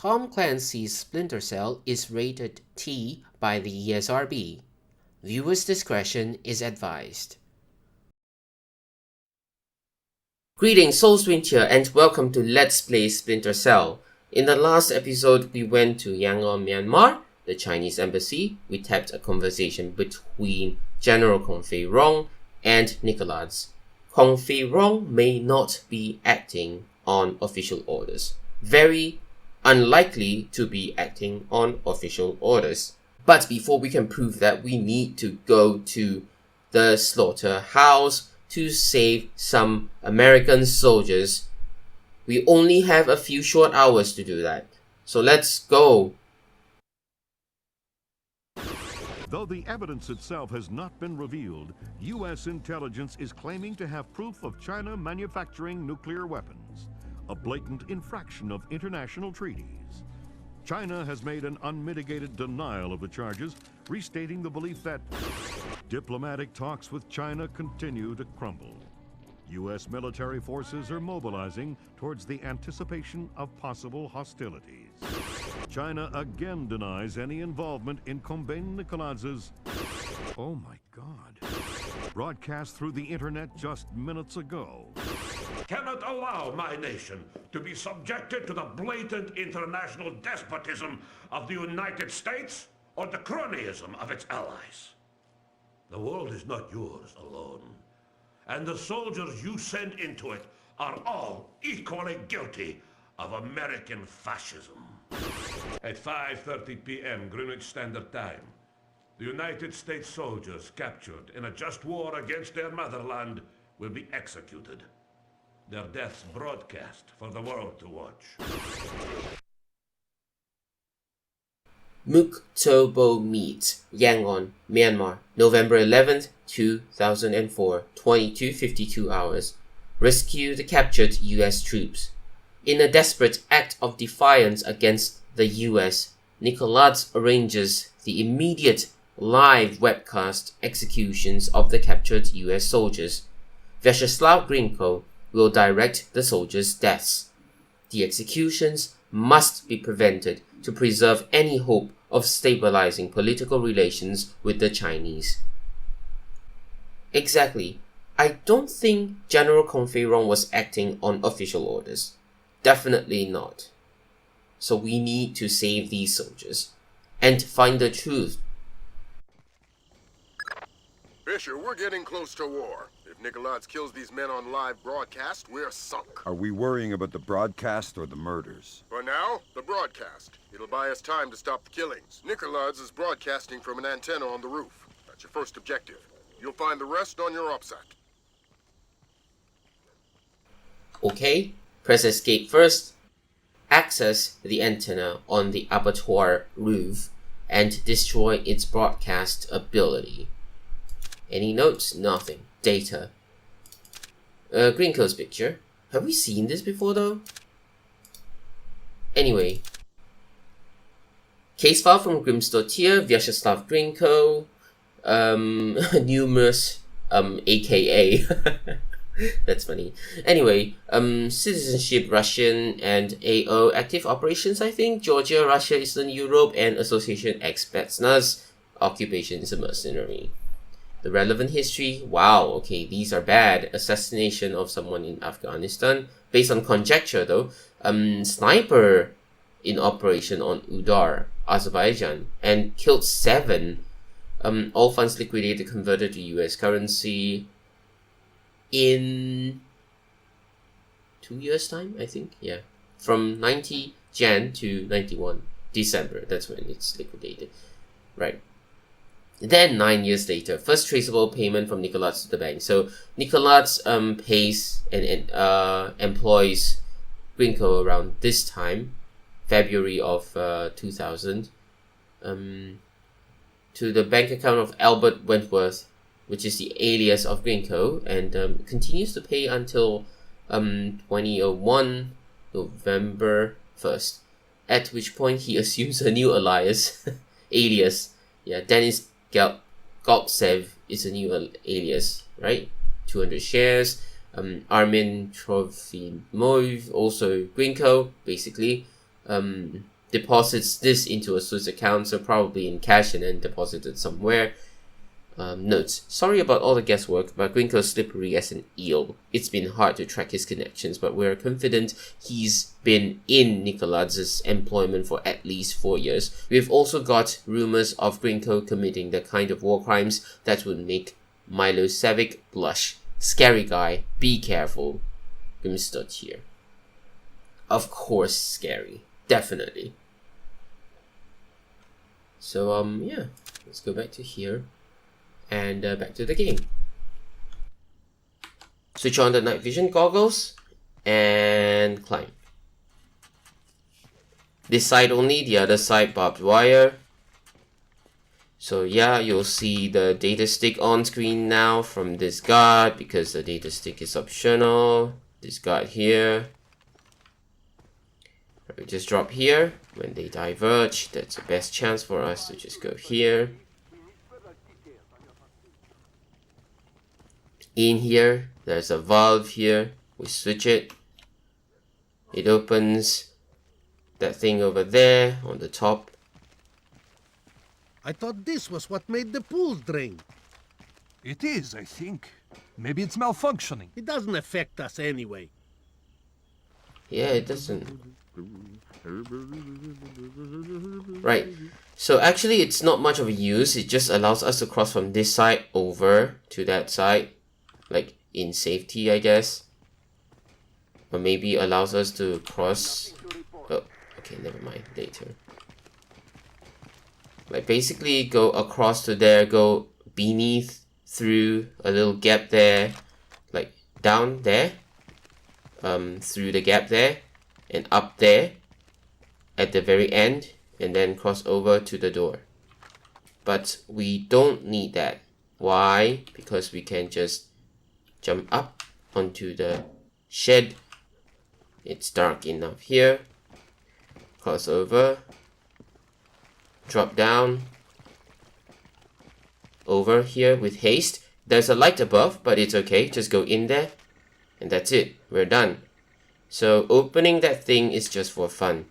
Tom Clancy's Splinter Cell is rated T by the ESRB. Viewers' discretion is advised. Greetings, Soulswind here, and welcome to Let's Play Splinter Cell. In the last episode, we went to Yangon, Myanmar, the Chinese embassy. We tapped a conversation between General Kong Fei Rong and Nicholas. Kong Fei Rong may not be acting on official orders. Very unlikely to be acting on official orders. But before we can prove that, we need to go to the slaughterhouse to save some American soldiers. We only have a few short hours to do that. So let's go. Though the evidence itself has not been revealed, U.S. intelligence is claiming to have proof of China manufacturing nuclear weapons, a blatant infraction of international treaties. China has made an unmitigated denial of the charges, restating the belief that diplomatic talks with China continue to crumble. U.S. military forces are mobilizing towards the anticipation of possible hostilities. China again denies any involvement in Kombain Nicholas's, oh my God, broadcast through the internet just minutes ago. Cannot allow my nation to be subjected to the blatant international despotism of the United States or the cronyism of its allies. The world is not yours alone, and the soldiers you send into it are all equally guilty of American fascism. At 5:30 p.m. Greenwich Standard Time, the United States soldiers captured in a just war against their motherland will be executed. Their deaths broadcast for the world to watch. Muktobo Meet, Yangon, Myanmar, November 11th, 2004, 22:52 hours. Rescue the captured US troops. In a desperate act of defiance against the US, Nicholas arranges the immediate live webcast executions of the captured US soldiers. Vyacheslav Grinko will direct the soldiers' deaths. The executions must be prevented to preserve any hope of stabilizing political relations with the Chinese. Exactly. I don't think General Kong Fei Rong was acting on official orders. Definitely not. So we need to save these soldiers and find the truth. Fisher, we're getting close to war. If Nicholas kills these men on live broadcast, we're sunk. Are we worrying about the broadcast or the murders? For now, the broadcast. It'll buy us time to stop the killings. Nicholas is broadcasting from an antenna on the roof. That's your first objective. You'll find the rest on your OPSAT. Okay, press escape first. Access the antenna on the Abattoir roof and destroy its broadcast ability. Any notes? Nothing. Data. Grinko's picture. Have we seen this before though? Anyway. Case file from Grimstore Vyacheslav Grinko. Numerous aka. That's funny. Anyway, citizenship Russian and AO active operations, I think. Georgia, Russia, Eastern Europe, and Association Spetsnaz. Occupation is a mercenary. The relevant history, wow, okay, these are bad. Assassination of someone in Afghanistan. Based on conjecture though, sniper in operation on Udar, Azerbaijan, and killed 7. All funds liquidated, converted to US currency in 2 years time, I think. Yeah, from 90 Jan to 91 December, that's when it's liquidated. Right. Then 9 years later, first traceable payment from Nicholas to the bank. So Nicholas pays and employs Grinko around this time, February of 2000, to the bank account of Albert Wentworth, which is the alias of Grinko, and continues to pay until 2001, November 1st, at which point he assumes a new alias, alias. Yeah, Denis Goltsev is a new alias, right? 200 shares. Armin Trofimov, also Grinko, basically. deposits this into a Swiss account, so probably in cash and then deposited somewhere. Notes. Sorry about all the guesswork, but Grinko's slippery as an eel. It's been hard to track his connections, but we're confident he's been in Nikoladz's employment for at least 4 years. We've also got rumors of Grinko committing the kind of war crimes that would make Milosevic blush. Scary guy, be careful. Grimstad. Of course scary. Definitely. So, yeah. Let's go back to here. And back to the game. Switch on the night vision goggles and climb. This side only, the other side barbed wire. So yeah, you'll see the data stick on screen now from this guard because the data stick is optional. This guard here. We just drop here. When they diverge, that's the best chance for us to just go here. In here, there's a valve here. We switch it. It opens that thing over there on the top. I thought this was what made the pools drain. It is, I think. Maybe it's malfunctioning. It doesn't affect us anyway. Yeah, it doesn't. Right. So actually, it's not much of a use. It just allows us to cross from this side over to that side. Like in safety, I guess. Or maybe allows us to cross. Oh, okay, never mind. Later. Like basically go across to there, go beneath, through a little gap there, like down there, through the gap there, and up there at the very end, and then cross over to the door. But we don't need that. Why? Because we can just jump up onto the shed. It's dark enough here. Cross over. Drop down. Over here with haste. There's a light above, but it's okay. Just go in there. And that's it. We're done. So opening that thing is just for fun.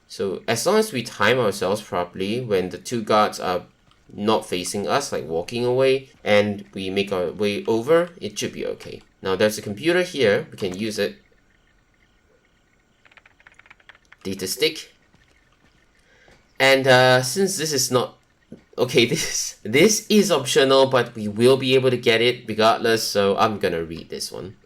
So as long as we time ourselves properly, when the two guards are not facing us, like walking away, and we make our way over, it should be okay. Now there's a computer here, we can use it. Data stick. And since this is not okay, this is optional, but we will be able to get it regardless, so I'm gonna read this one.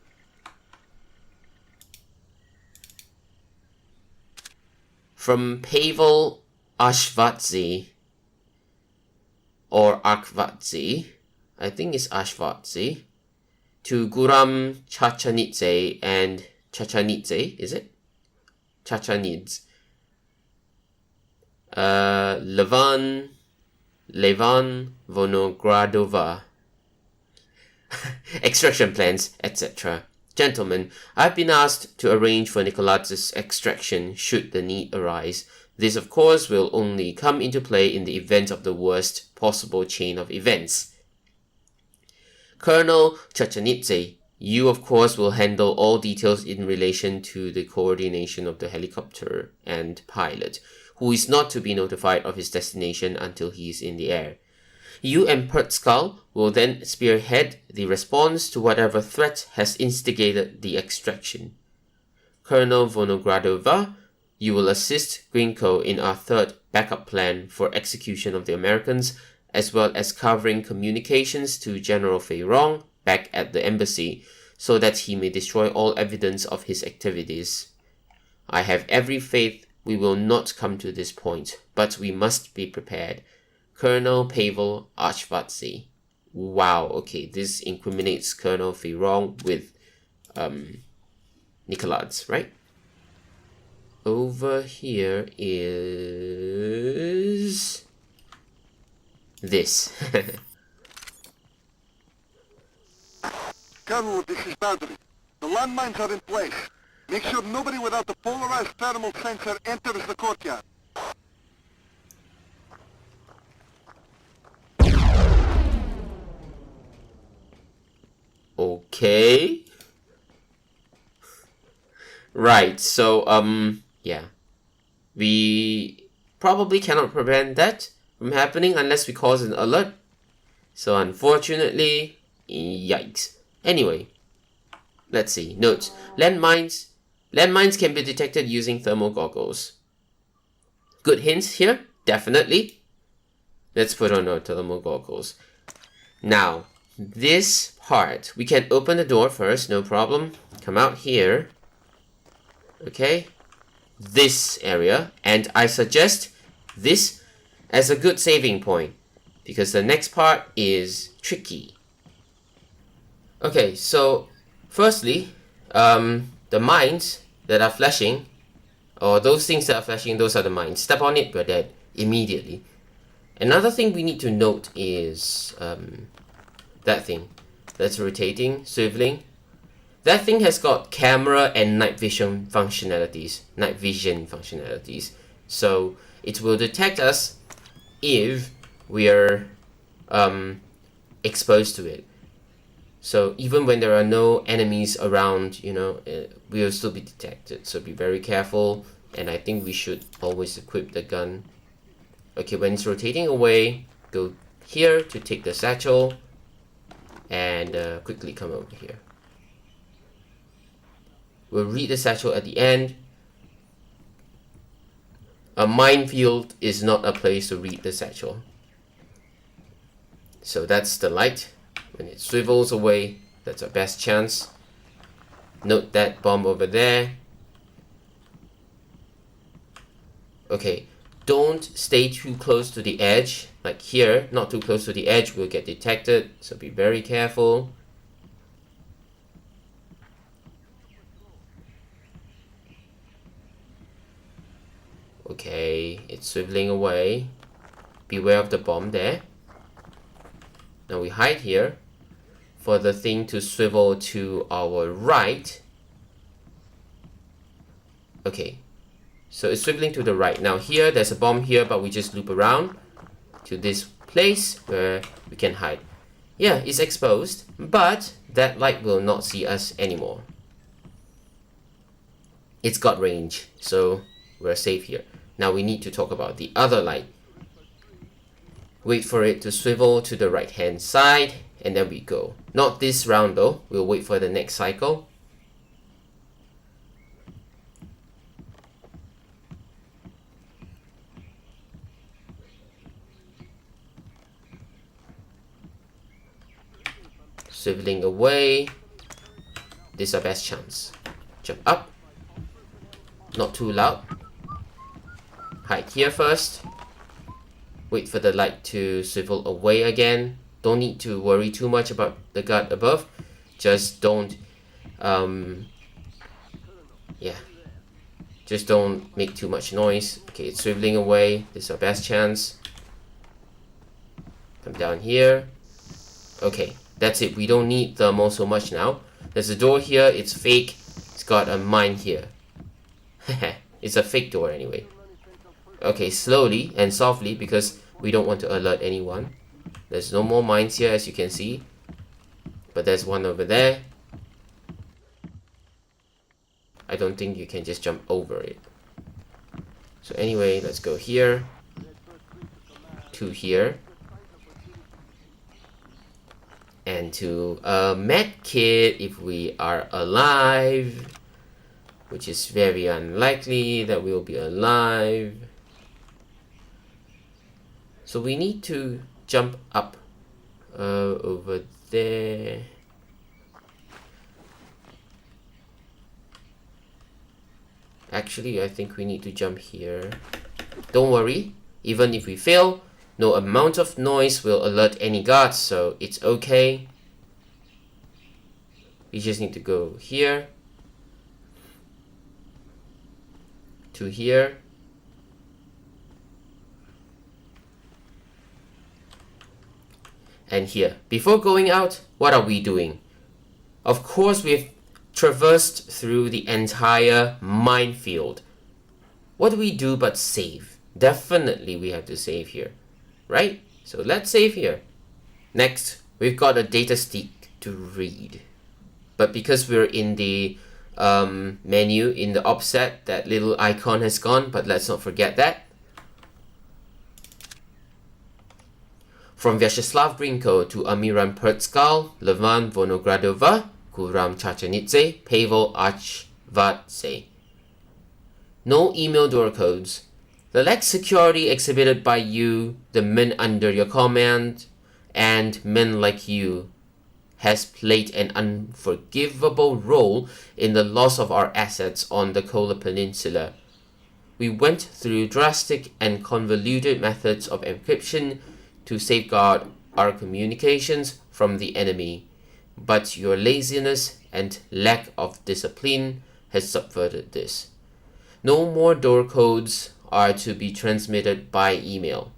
From Pavel Ashvatzi, or Arkvatzi, I think it's Ashvatzi, to Guram Chachanidze and Chachanidze, is it? Chachanidze. Levan Vonogradova. Extraction plans, etc. Gentlemen, I've been asked to arrange for Nikoladz's extraction should the need arise. This, of course, will only come into play in the event of the worst possible chain of events. Colonel Chachanidze, you, of course, will handle all details in relation to the coordination of the helicopter and pilot, who is not to be notified of his destination until he is in the air. You and Pertskull will then spearhead the response to whatever threat has instigated the extraction. Colonel Vonogradova, you will assist Grinko in our third backup plan for execution of the Americans, as well as covering communications to General Feirong back at the embassy, so that he may destroy all evidence of his activities. I have every faith we will not come to this point, but we must be prepared. Colonel Pavel Ashvatzi. Wow, okay, this incriminates Colonel Feirong with Nikoladze, right? Over here is this. Colonel, this is Boundary. The landmines are in place. Make sure nobody without the polarized thermal sensor enters the courtyard. Okay. Right, so, yeah. We probably cannot prevent that from happening unless we cause an alert. So unfortunately, yikes. Anyway, let's see. Notes. Landmines. Landmines can be detected using thermal goggles. Good hints here, definitely. Let's put on our thermal goggles. Now, this part, we can open the door first, no problem. Come out here. Okay. This area, and I suggest this as a good saving point because the next part is tricky. Okay, so firstly, the mines that are flashing, or those things that are flashing, those are the mines. Step on it, we're dead immediately. Another thing we need to note is that thing that's rotating, swiveling. That thing has got camera and night vision functionalities. So it will detect us if we are exposed to it. So even when there are no enemies around, you know, we will still be detected. So be very careful. And I think we should always equip the gun. Okay, when it's rotating away, go here to take the satchel. And quickly come over here. We'll read the satchel at the end. A minefield is not a place to read the satchel. So that's the light. When it swivels away, that's our best chance. Note that bomb over there. Okay, don't stay too close to the edge. Like here, not too close to the edge, we'll get detected. So be very careful. Okay, it's swiveling away. Beware of the bomb there. Now we hide here for the thing to swivel to our right. Okay, so it's swiveling to the right. Now here, there's a bomb here, but we just loop around to this place where we can hide. Yeah, it's exposed, but that light will not see us anymore. It's got range, so we're safe here. Now we need to talk about the other light. Wait for it to swivel to the right hand side, and then we go. Not this round though, we'll wait for the next cycle. Swiveling away. This is our best chance. Jump up. Not too loud. Hide here first. Wait for the light to swivel away again. Don't need to worry too much about the guard above. Just don't just don't make too much noise. Okay, it's swiveling away. This is our best chance. Come down here. Okay, that's it. We don't need thermal so much now. There's a door here. It's fake. It's got a mine here. It's a fake door anyway. Okay, slowly and softly because we don't want to alert anyone. There's no more mines here as you can see. But there's one over there. I don't think you can just jump over it. So anyway, let's go here. To here. And to a med kit if we are alive. Which is very unlikely that we'll be alive. So we need to jump up over there. Actually, I think we need to jump here. Don't worry, even if we fail, no amount of noise will alert any guards, so it's okay. We just need to go here. To here. And here. Before going out, what are we doing? Of course, we've traversed through the entire minefield. What do we do but save? Definitely we have to save here, right? So let's save here. Next, we've got a data stick to read. But because we're in the menu in the offset. That little icon has gone, but let's not forget that. From Vyacheslav Grinko to Amiran Pertskal, Levan Vonogradova, Kuram Chachanidze, Pavel Archvadze. No email door codes. The lack security exhibited by you, the men under your command, and men like you has played an unforgivable role in the loss of our assets on the Kola Peninsula. We went through drastic and convoluted methods of encryption to safeguard our communications from the enemy, but your laziness and lack of discipline has subverted this. No more door codes are to be transmitted by email.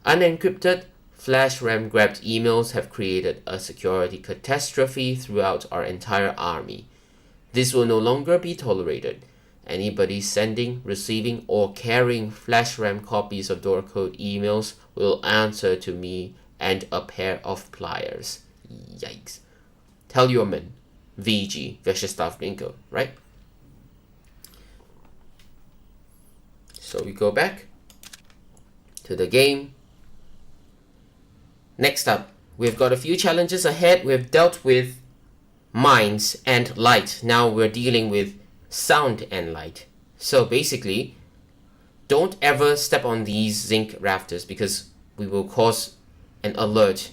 Unencrypted, flash RAM grabbed emails have created a security catastrophe throughout our entire army. This will no longer be tolerated. Anybody sending, receiving, or carrying flash RAM copies of door code emails will answer to me and a pair of pliers. Yikes. Tell your men. VG, Vyacheslav Grinko, right? So we go back to the game. Next up, we've got a few challenges ahead. We've dealt with mines and light. Now we're dealing with sound and light. So basically, don't ever step on these zinc rafters because we will cause an alert.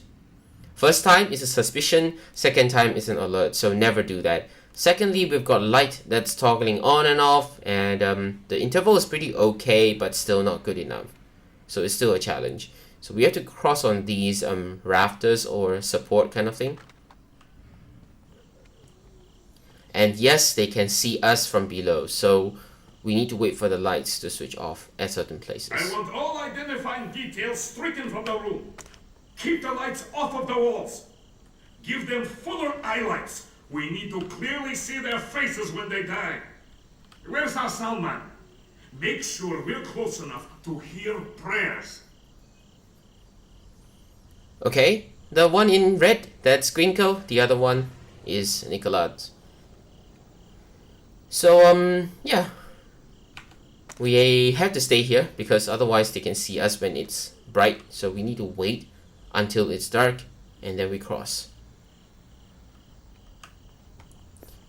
First time is a suspicion, second time is an alert, so never do that. Secondly, we've got light that's toggling on and off, and the interval is pretty okay, but still not good enough. So it's still a challenge. So we have to cross on these rafters or support kind of thing. And yes, they can see us from below, so we need to wait for the lights to switch off at certain places. I want all identifying details stricken from the room. Keep the lights off of the walls. Give them fuller highlights. We need to clearly see their faces when they die. Where's our sound man? Make sure we're close enough to hear prayers. Okay, the one in red, that's Grinko. The other one is Nikolaj. So, yeah. We have to stay here because otherwise they can see us when it's bright. So we need to wait until it's dark and then we cross.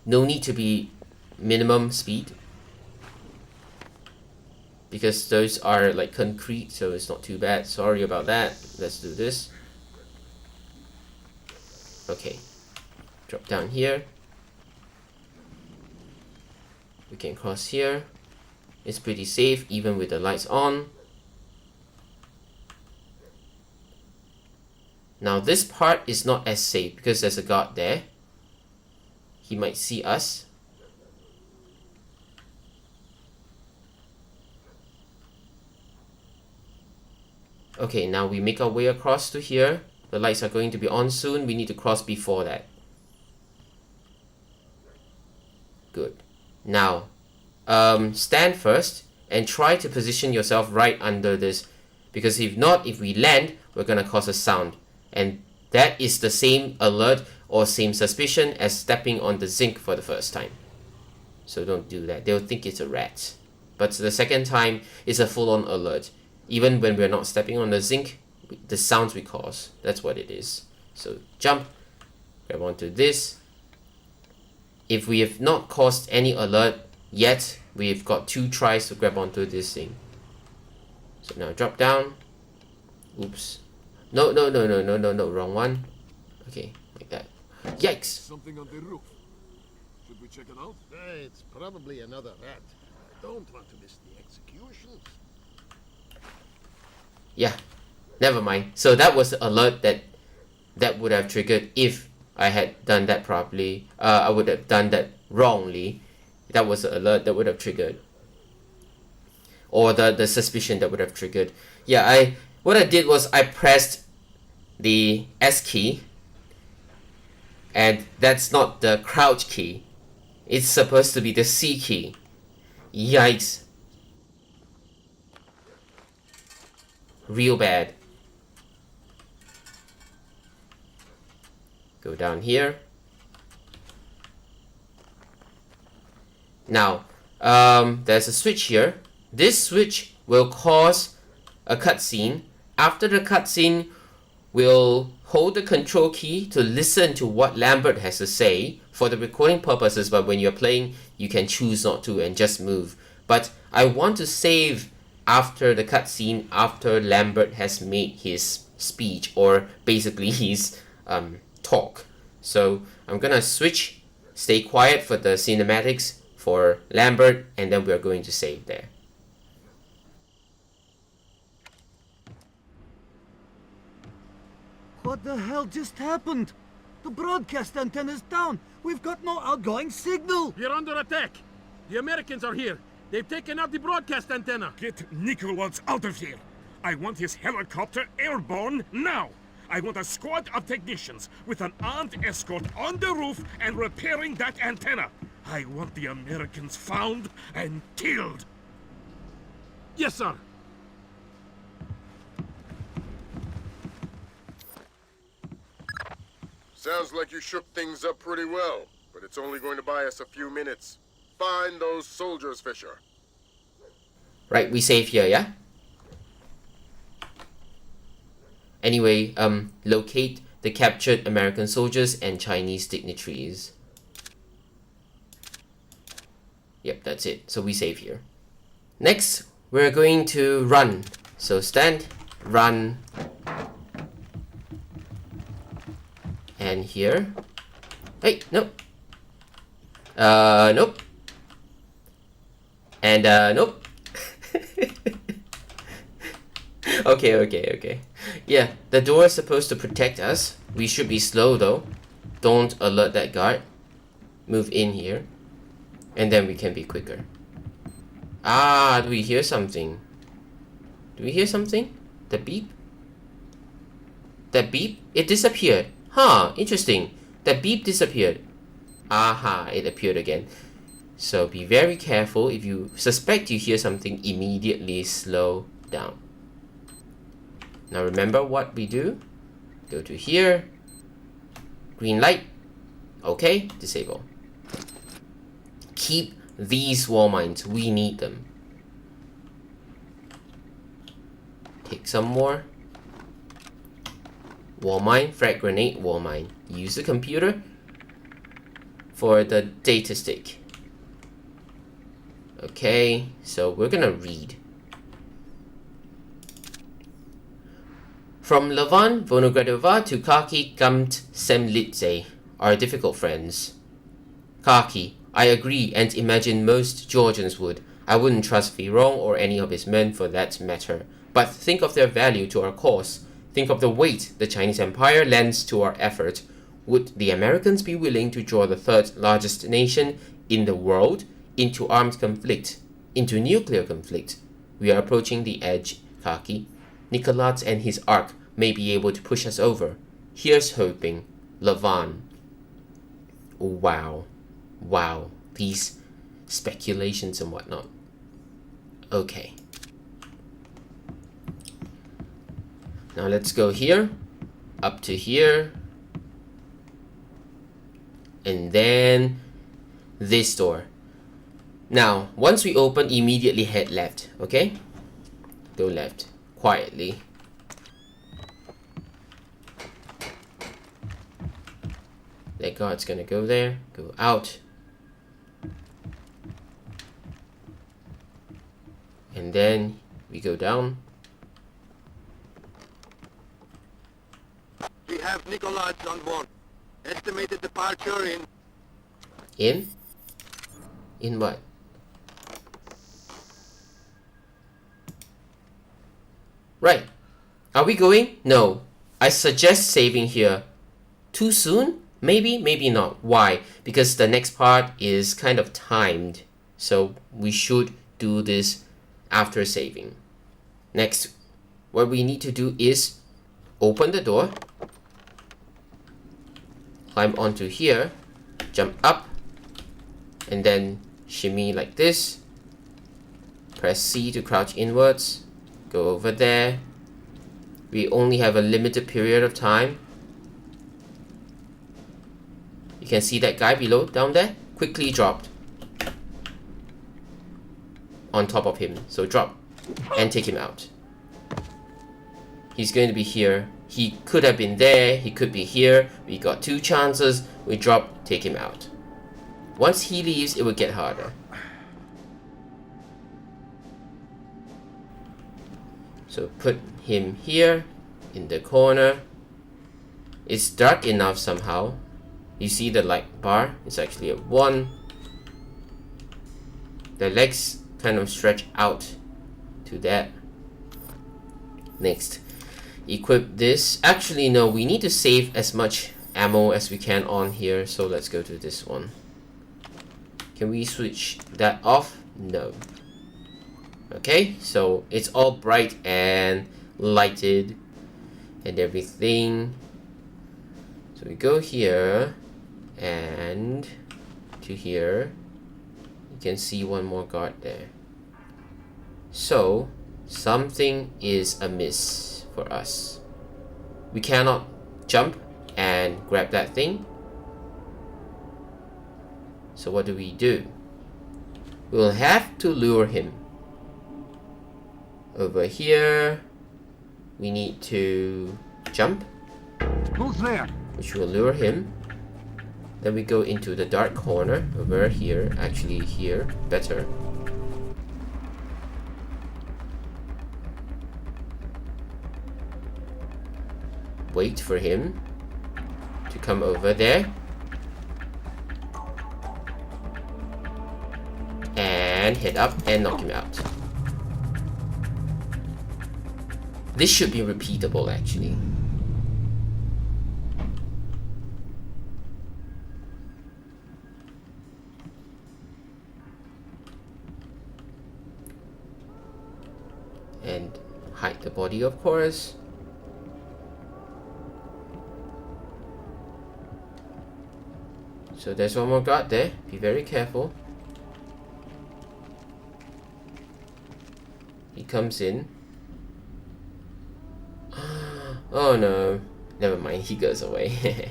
No need to be minimum speed because those are like concrete, so it's not too bad. Sorry about that. Let's do this. Okay, drop down here. We can cross here. It's pretty safe even with the lights on. Now this part is not as safe because there's a guard there. He might see us. Okay, now we make our way across to here. The lights are going to be on soon. We need to cross before that. Good. Now, stand first and try to position yourself right under this, because if not, if we land, we're gonna cause a sound, and that is the same alert or same suspicion as stepping on the zinc for the first time. So don't do that. They'll think it's a rat. But the second time is a full-on alert. Even when we're not stepping on the zinc, the sounds we cause, that's what it is. So jump, grab onto this. If we have not caused any alert yet, we've got 2 tries to grab onto this thing. So now drop down. Oops. No, wrong one. Okay, like that. Yikes! Something on the roof. Should we check it out? It's probably another rat. I don't want to miss the executions. Yeah, never mind. So that was the alert that would have triggered if I had done that properly. I would have done that wrongly. That was the alert that would have triggered. Or the suspicion that would have triggered. Yeah, what I did was I pressed the S key, and that's not the crouch key. It's supposed to be the C key. Yikes. Real bad. Go down here. Now, there's a switch here. This switch will cause a cutscene. After the cutscene, we'll hold the control key to listen to what Lambert has to say for the recording purposes, but when you're playing, you can choose not to and just move. But I want to save after the cutscene, after Lambert has made his speech, or basically his talk. So I'm gonna switch, stay quiet for the cinematics for Lambert, and then we're going to save there. What the hell just happened? The broadcast antenna's down. We've got no outgoing signal. We're under attack. The Americans are here. They've taken out the broadcast antenna. Get Nicholas out of here. I want his helicopter airborne now. I want a squad of technicians with an armed escort on the roof and repairing that antenna. I want the Americans found and killed. Yes, sir. Sounds like you shook things up pretty well, but it's only going to buy us a few minutes. Find those soldiers, Fisher. Right, we save here, yeah? Anyway, locate the captured American soldiers and Chinese dignitaries. Yep, that's it. So we save here. Next, we're going to run. So stand, run. And here. Hey, nope. Nope. And, nope. Okay. Yeah, the door is supposed to protect us. We should be slow though. Don't alert that guard. Move in here. And then we can be quicker. Ah, do we hear something? Do we hear something? The beep? That beep? It disappeared. Huh, interesting. That beep disappeared. Aha, it appeared again. So be very careful. If you suspect you hear something, immediately slow down. Now remember what we do. Go to here. Green light. Okay, disable. Keep these wall mines. We need them. Take some more. Wall mine, frag grenade, wall mine. Use the computer for the data stick. Okay, so we're gonna read. From Levan Vonogradova to Kaki Gamt Semlitze, our difficult friends. Kaki, I agree and imagine most Georgians would. I wouldn't trust Virong or any of his men for that matter. But think of their value to our cause. Think of the weight the Chinese Empire lends to our effort. Would the Americans be willing to draw the third largest nation in the world into armed conflict, into nuclear conflict? We are approaching the edge, Kaki. Nicholas and his ark may be able to push us over. Here's hoping. Levan. Wow. Wow. These speculations and whatnot. Okay. Now let's go here. Up to here. And then this door. Now, once we open, immediately head left. Okay? Go left. Quietly. That guard's gonna go there. Go out. And then we go down. We have Nicholas on board. Estimated departure in... In? In what? Right. Are we going? No. I suggest saving here. Too soon? Maybe, maybe not. Why? Because the next part is kind of timed. So we should do this after saving. Next, what we need to do is open the door. Climb onto here. Jump up. And then shimmy like this. Press C to crouch inwards. Go over there. We only have a limited period of time. You can see that guy below, down there. Quickly dropped. on top of him. So drop and take him out. He's going to be here. He could have been there. He could be here. We got 2 chances. We drop, take him out. Once he leaves, it will get harder. So put him here in the corner. It's dark enough somehow. You see the light bar? It's actually a 1. The legs kind of stretch out to that. Next, equip this. Actually, no, we need to save as much ammo as we can on here. So let's go to this one. Can we switch that off? No. Okay, so it's all bright and lighted and everything. So we go here and to here. You can see one more guard there. So something is amiss for us. We cannot jump and grab that thing. So what do? We'll have to lure him. Over here, we need to jump. Who's there? Which will lure him. Then we go into the dark corner over here. Actually, here, better. Wait for him to come over there. And head up and knock him out. This should be repeatable actually. And hide the body, of course. So there's one more guard there. Be very careful. He comes in. Oh no. Never mind, he goes away.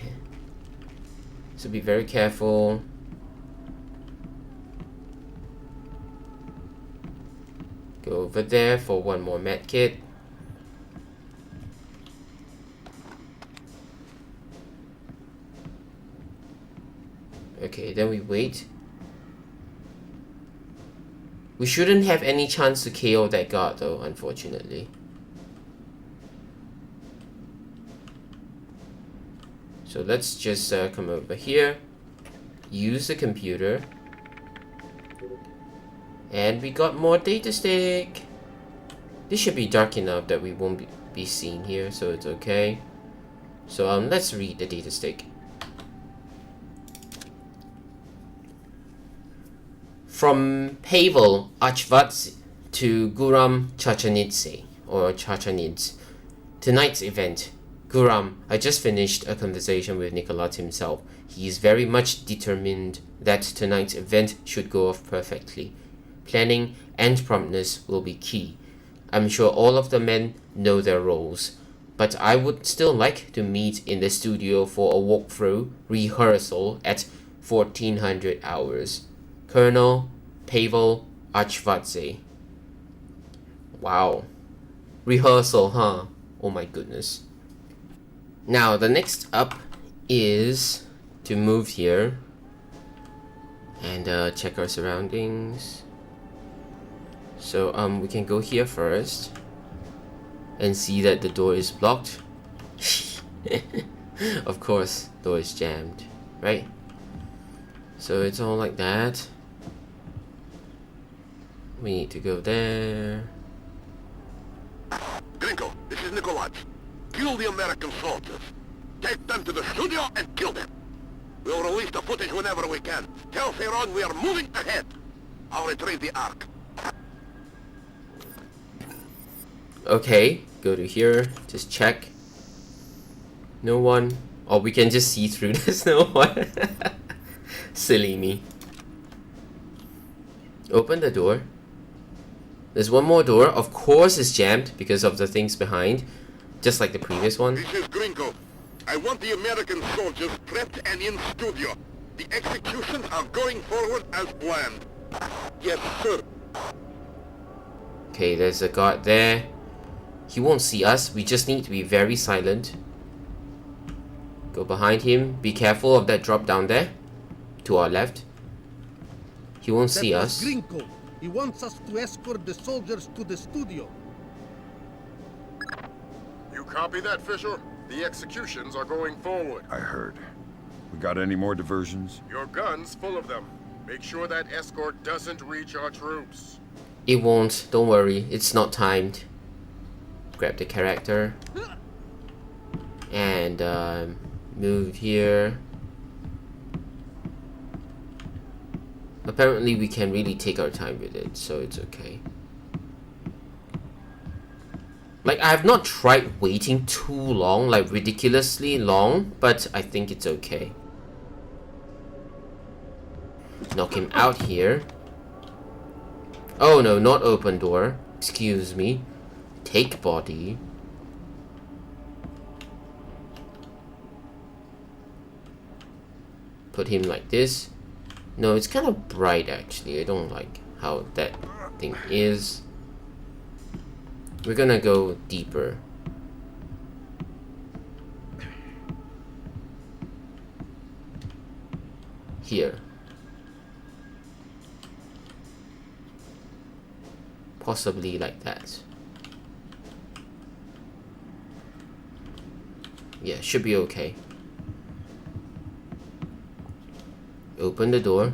So be very careful. Go over there for one more med kit. Okay, then we wait. We shouldn't have any chance to KO that guard though, unfortunately. So let's just come over here, use the computer, and we got more data stick. This should be dark enough that we won't be seen here, so it's okay. So let's read the data stick. From Pavel Achvats to Guram Chachanidze, or Chachanidze. Tonight's event. Guram, I just finished a conversation with Nicolas himself. He is very much determined that tonight's event should go off perfectly. Planning and promptness will be key. I'm sure all of the men know their roles, but I would still like to meet in the studio for a walkthrough rehearsal at 1400 hours. Colonel Pavel Achvadze. Wow. Rehearsal, huh? Oh my goodness. Now, the next up is to move here and check our surroundings. So, we can go here first and see that the door is blocked. Of course, door is jammed, right? So it's all like that. We need to go there. Grinko, this is Nicolas. Kill the American soldiers. Take them to the studio and kill them. We'll release the footage whenever we can. Tell Theron we are moving ahead. I'll retrieve the Ark. Okay, go to here. Just check. No one. Or we can just see through this. No one. Silly me. Open the door. There's one more door. Of course it's jammed because of the things behind. Just like the previous one. This is Grinko. I want the American soldiers prepped and in studio. The executions are going forward as planned. Yes, sir. Okay, there's a guard there. He won't see us. We just need to be very silent. Go behind him. Be careful of that drop down there. To our left. He won't see us. Grinko. He wants us to escort the soldiers to the studio. You copy that, Fisher? The executions are going forward. I heard. We got any more diversions? Your gun's full of them. Make sure that escort doesn't reach our troops. It won't. Don't worry. It's not timed. Grab the character. And move here. Apparently we can really take our time with it, so it's okay. Like, I have not tried waiting too long, like ridiculously long, but I think it's okay. Knock him out here. Oh no, not open door. Excuse me. Take body. Put him like this. No, it's kind of bright actually. I don't like how that thing is. We're gonna go deeper. Here. Possibly like that. Yeah, should be okay. Open the door.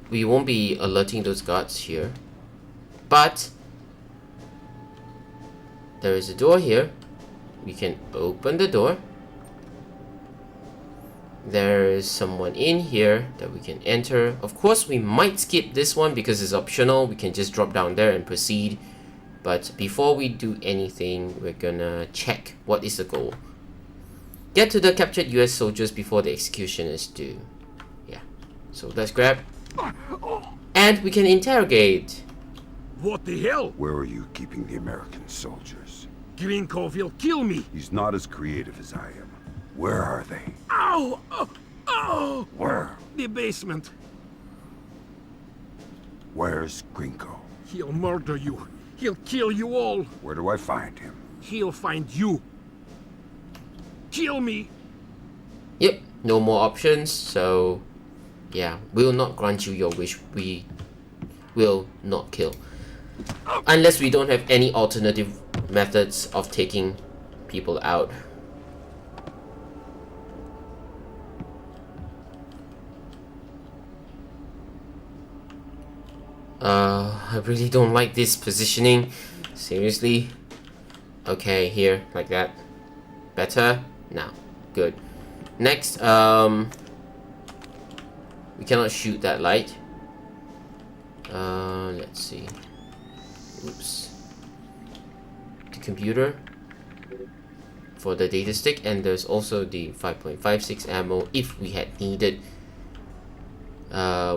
We won't be alerting those guards here. But there is a door here. We can open the door. There is someone in here that we can enter. Of course, we might skip this one because it's optional. We can just drop down there and proceed. But before we do anything, we're gonna check what is the goal. Get to the captured US soldiers before the execution is due. Yeah. So let's grab. And we can interrogate. What the hell? Where are you keeping the American soldiers? Grinko will kill me. He's not as creative as I am. Where are they? Ow! Oh! Oh! Where? The basement. Where's Grinko? He'll murder you. He'll kill you all. Where do I find him? He'll find you. Kill me. Yep, no more options, so yeah, we'll not grant you your wish. We will not kill. Unless we don't have any alternative methods of taking people out. I really don't like this positioning. Seriously. Okay, here, like that. Better? Now. Good. Next, we cannot shoot that light. Let's see. Oops. The computer for the data stick, and there's also the 5.56 ammo if we had needed,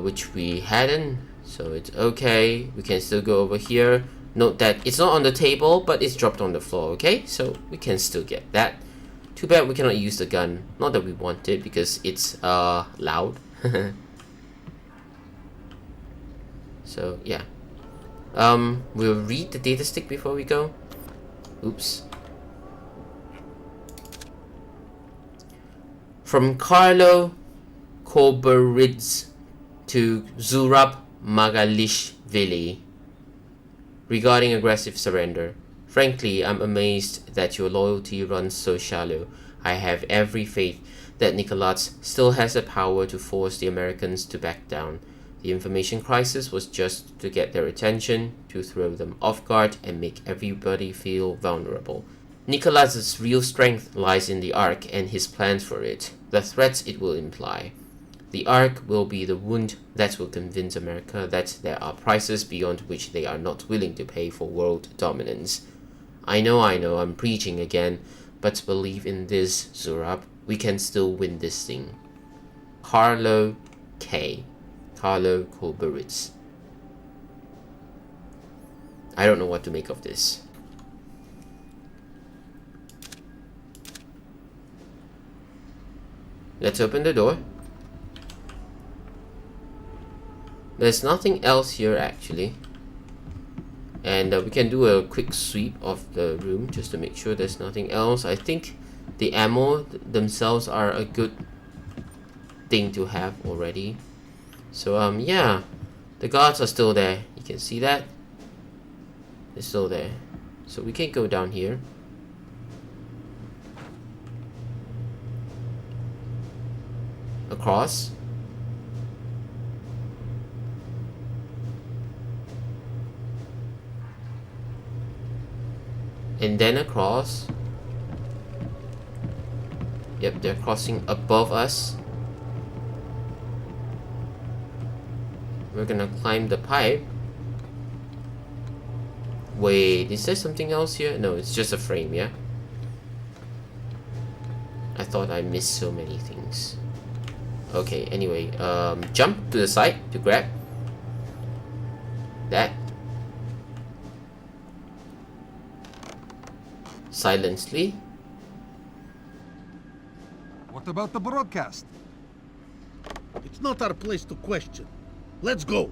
which we hadn't, so it's okay. We can still go over here. Note that it's not on the table, but it's dropped on the floor, okay? So we can still get that. Too bad we cannot use the gun. Not that we want it, because it's loud. So yeah. We'll read the data stick before we go. Oops. From Carlo Koberidze to Zurab Magalishvili. Regarding aggressive surrender. Frankly, I'm amazed that your loyalty runs so shallow. I have every faith that Nicholas still has the power to force the Americans to back down. The information crisis was just to get their attention, to throw them off guard and make everybody feel vulnerable. Nicholas's real strength lies in the Ark and his plans for it, the threats it will imply. The Ark will be the wound that will convince America that there are prices beyond which they are not willing to pay for world dominance. I know, I'm preaching again, but believe in this, Zurab. We can still win this thing. Carlo Koberidze. I don't know what to make of this. Let's open the door. There's nothing else here actually. And we can do a quick sweep of the room just to make sure there's nothing else. I think the ammo themselves are a good thing to have already. So yeah, the guards are still there. You can see that. They're still there. So we can go down here. Across. And then across. Yep, they're crossing above us. We're gonna climb the pipe. Wait, is there something else here? No, it's just a frame, yeah? I thought I missed so many things. Okay, anyway, jump to the side to grab that. Silently. What about the broadcast? It's not our place to question. Let's go.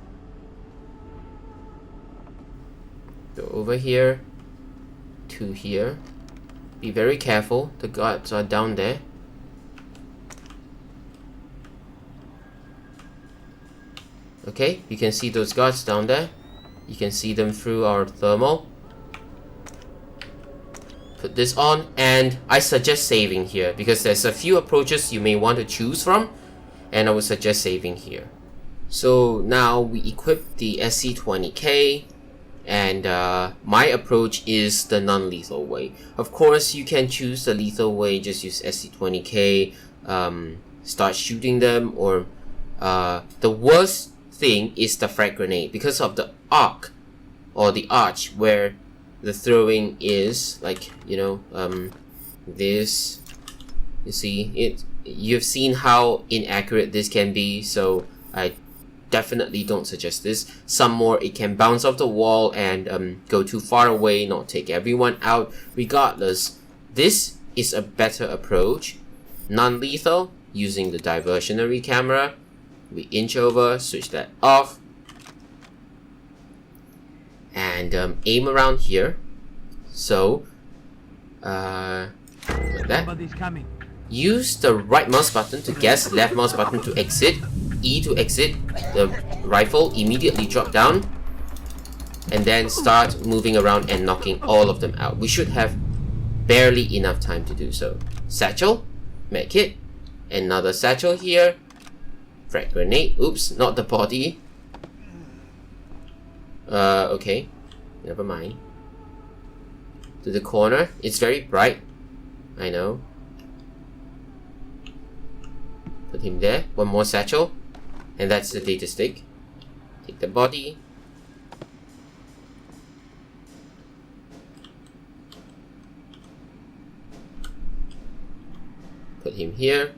Go over here to here. Be very careful. The guards are down there. Okay, you can see those guards down there. You can see them through our thermal. Put this on, and I suggest saving here because there's a few approaches you may want to choose from, and I would suggest saving here. So now we equip the SC20K, and my approach is the non-lethal way. Of course, you can choose the lethal way, just use SC20K, start shooting them, or the worst thing is the frag grenade because of the arc or the arch where the throwing is, like, you know, this, you see it, you've seen how inaccurate this can be, so I definitely don't suggest this. Some more, it can bounce off the wall and go too far away, not take everyone out. Regardless, this is a better approach. Non-lethal, using the diversionary camera. We inch over, switch that off, and aim around here. So, like that. Somebody's coming. Use the right mouse button to guess, left mouse button to exit, E to exit. The rifle immediately drop down, and then start moving around and knocking all of them out. We should have barely enough time to do so. Satchel, medkit, another satchel here. Frag grenade. Oops, not the body. Okay. Never mind. To the corner. It's very bright. I know. Put him there. One more satchel. And that's the data stick. Take the body. Put him here.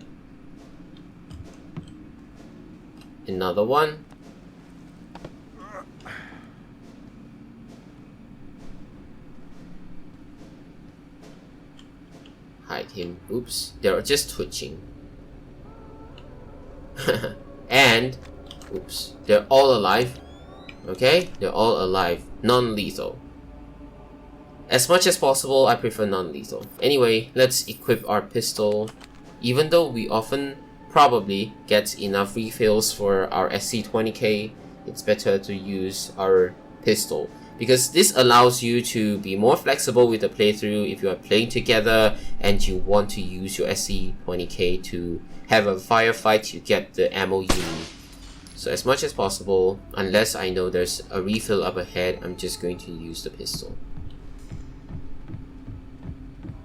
Another one. Hide him. Oops, they're just twitching. And, oops, they're all alive. Okay, they're all alive. Non-lethal. As much as possible, I prefer non-lethal. Anyway, let's equip our pistol. Even though we often probably get enough refills for our SC20K, it's better to use our pistol, because this allows you to be more flexible with the playthrough if you are playing together and you want to use your SC20K to have a firefight. You get the ammo you need. So as much as possible, unless I know there's a refill up ahead, I'm just going to use the pistol.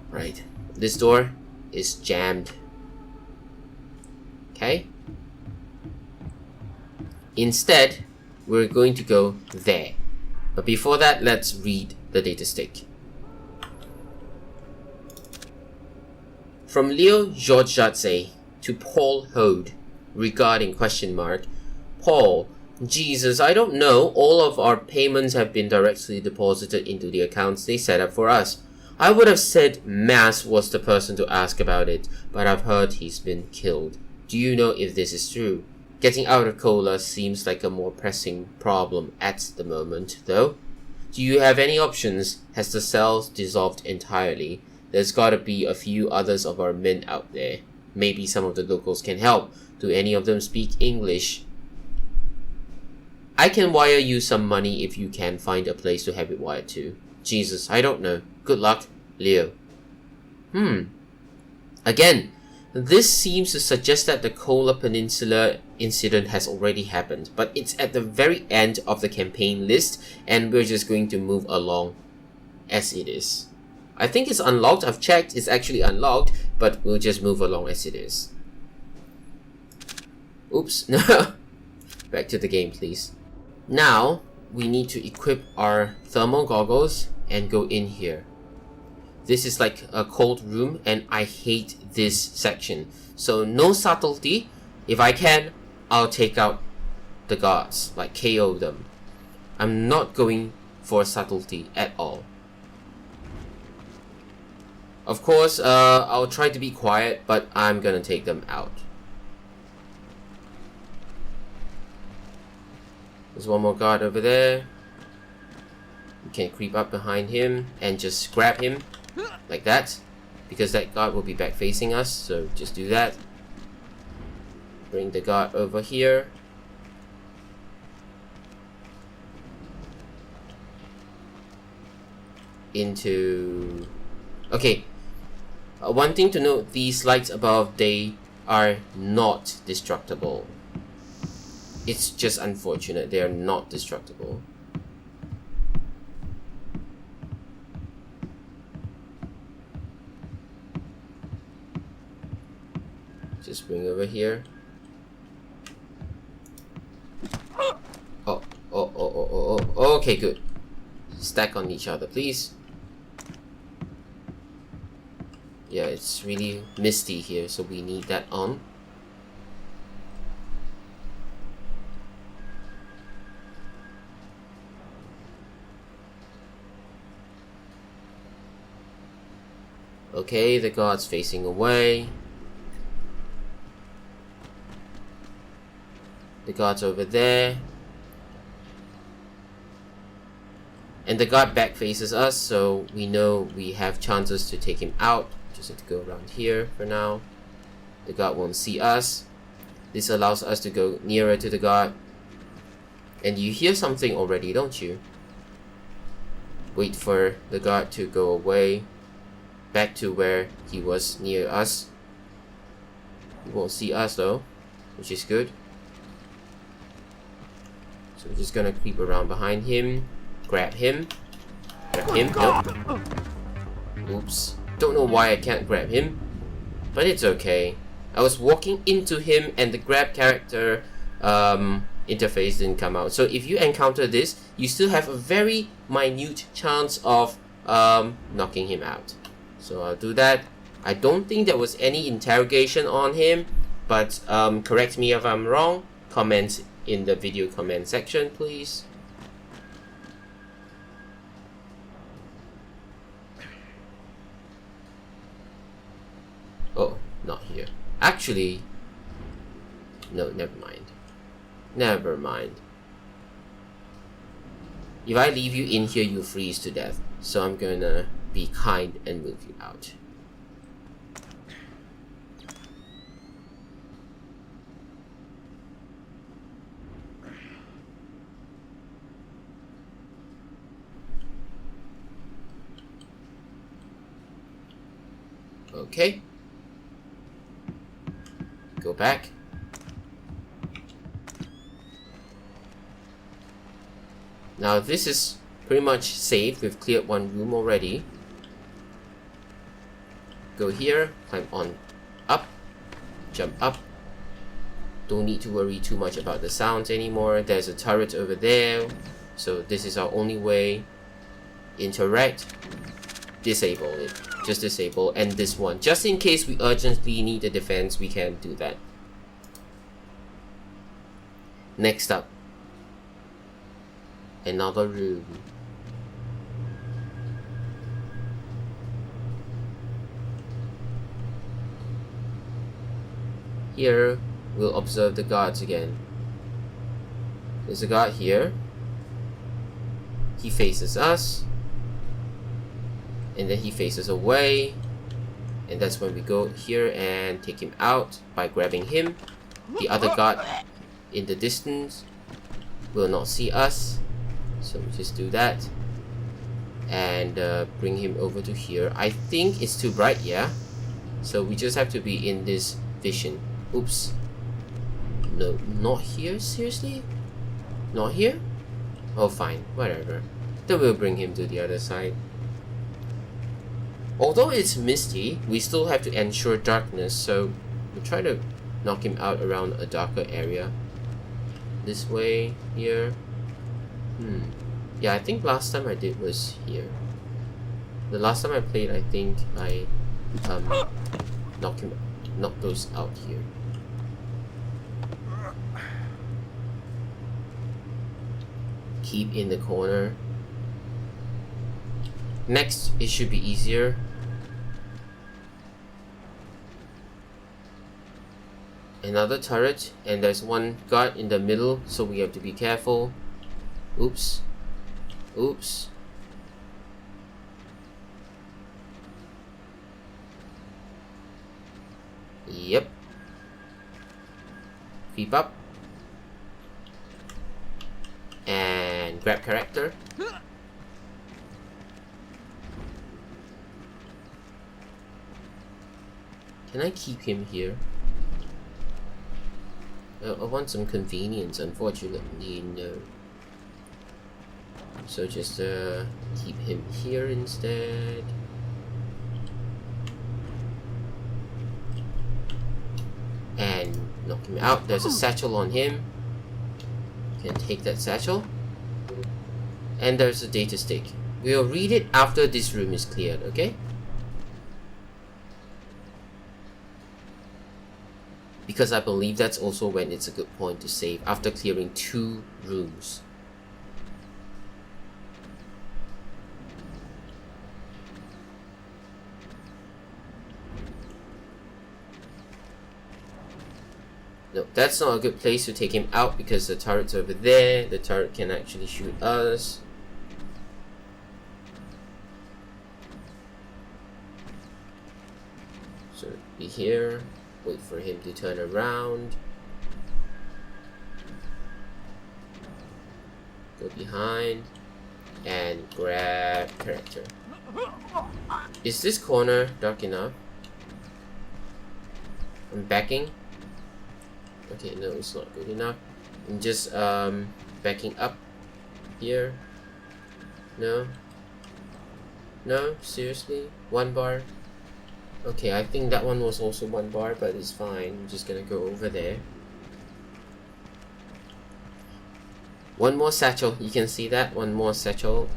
Right, this door is jammed. Okay. Instead, we're going to go there. But before that, let's read the data stick. From Leo Georgiadze to Paul Hode regarding question mark. Paul, Jesus, I don't know. All of our payments have been directly deposited into the accounts they set up for us. I would have said Mass was the person to ask about it, but I've heard he's been killed. Do you know if this is true? Getting out of cola seems like a more pressing problem at the moment, though. Do you have any options? Has the cell dissolved entirely? There's gotta be a few others of our men out there. Maybe some of the locals can help. Do any of them speak English? I can wire you some money if you can find a place to have it wired to. Jesus, I don't know. Good luck, Leo. Again, this seems to suggest that the Kola Peninsula incident has already happened, but it's at the very end of the campaign list, and we're just going to move along as it is. I think it's unlocked. I've checked. It's actually unlocked, but we'll just move along as it is. Oops. Back to the game, please. Now, we need to equip our thermal goggles and go in here. This is like a cold room, and I hate this section. So no subtlety. If I can, I'll take out the guards, like KO them. I'm not going for subtlety at all. Of course, I'll try to be quiet, but I'm gonna take them out. There's one more guard over there. You can creep up behind him and just grab him like that, because that guard will be back facing us, so just do that. Bring the guard over here. Into... Okay. One thing to note, these lights above, they are not destructible. It's just unfortunate they are not destructible. Just bring over here. Oh, okay, good. Stack on each other, please. Yeah, it's really misty here, so we need that on. Okay, the guard's facing away. The guard's over there. And the guard back faces us, so we know we have chances to take him out. Just have to go around here for now. The guard won't see us. This allows us to go nearer to the guard. And you hear something already, don't you? Wait for the guard to go away. Back to where he was near us. He won't see us though, which is good. So we're just gonna creep around behind him. Grab him. Grab him. Nope. Oops. Don't know why I can't grab him, but it's okay. I was walking into him and the grab character interface didn't come out. So if you encounter this, you still have a very minute chance of knocking him out. So I'll do that. I don't think there was any interrogation on him, but correct me if I'm wrong. Comment in the video comment section, please. Oh, not here. Actually, no, never mind. Never mind. If I leave you in here, you'll freeze to death. So I'm gonna be kind and move you out. Okay. Go back. Now this is pretty much safe. We've cleared one room already. Go here, climb on up, jump up. Don't need to worry too much about the sounds anymore. There's a turret over there, so this is our only way. Interact, disable it, just disable, and this one, just in case we urgently need a defense, we can do that. Next up, another room. Here we'll observe the guards again. There's a guard here. He faces us. And then he faces away. And that's when we go here and take him out by grabbing him. The other guard in the distance will not see us. So we just do that. And bring him over to here. I think it's too bright, yeah? So we just have to be in this vision. Oops. No, not here? Seriously? Not here? Oh, fine. Whatever. Then we'll bring him to the other side. Although it's misty, we still have to ensure darkness, so we'll try to knock him out around a darker area. This way, here. Yeah, I think last time I did was here. The last time I played, I think I knocked those out here. Keep in the corner. Next, it should be easier. Another turret, and there's one guard in the middle, so we have to be careful. Oops. Oops. Yep. Creep up. And grab character. Can I keep him here? I want some convenience, unfortunately, no. So just keep him here instead. And knock him out. There's a satchel on him. Can take that satchel. And there's a data stick. We'll read it after this room is cleared, okay? Because I believe that's also when it's a good point to save, after clearing 2 rooms. No, that's not a good place to take him out because the turret's over there. The turret can actually shoot us. So be here. Wait for him to turn around. Go behind. And grab character. Is this corner dark enough? I'm backing. Okay, no, it's not good enough. I'm just backing up here. No. No, seriously? 1 bar? Okay, I think that one was also 1 bar, but it's fine. I'm just gonna go over there. 1 more satchel. You can see that? 1 more satchel.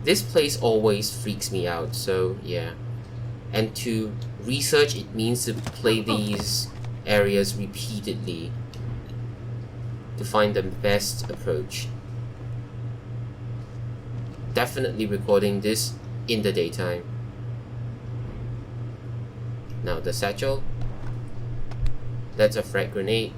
This place always freaks me out, so yeah. And to research, it means to play these areas repeatedly to find the best approach. Definitely recording this in the daytime. Now the satchel. That's a frag grenade.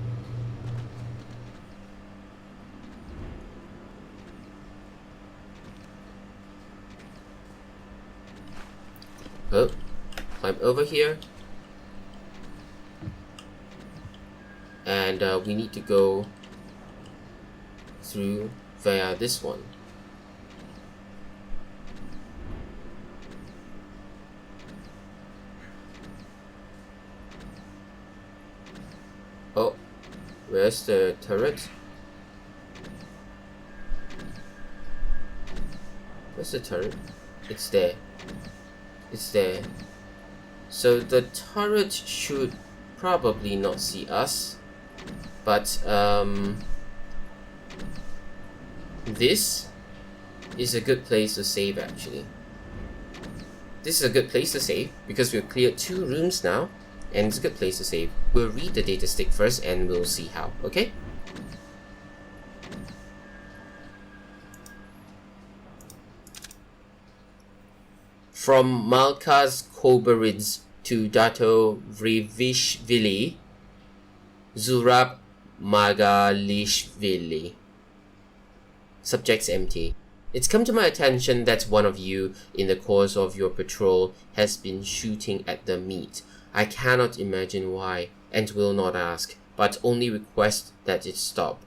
Oh, climb over here. And we need to go through via this one. Oh, where's the turret? Where's the turret? It's there. It's there. So the turret should probably not see us. But this is a good place to save actually. This is a good place to save because we've cleared 2 rooms now. And it's a good place to save. We'll read the data stick first and we'll see how, okay? From Malkaz Koberid's to Dato Vrivishvili Zurab Magalishvili. Subject's empty. It's come to my attention that one of you, in the course of your patrol, has been shooting at the meat. I cannot imagine why, and will not ask, but only request that it stop.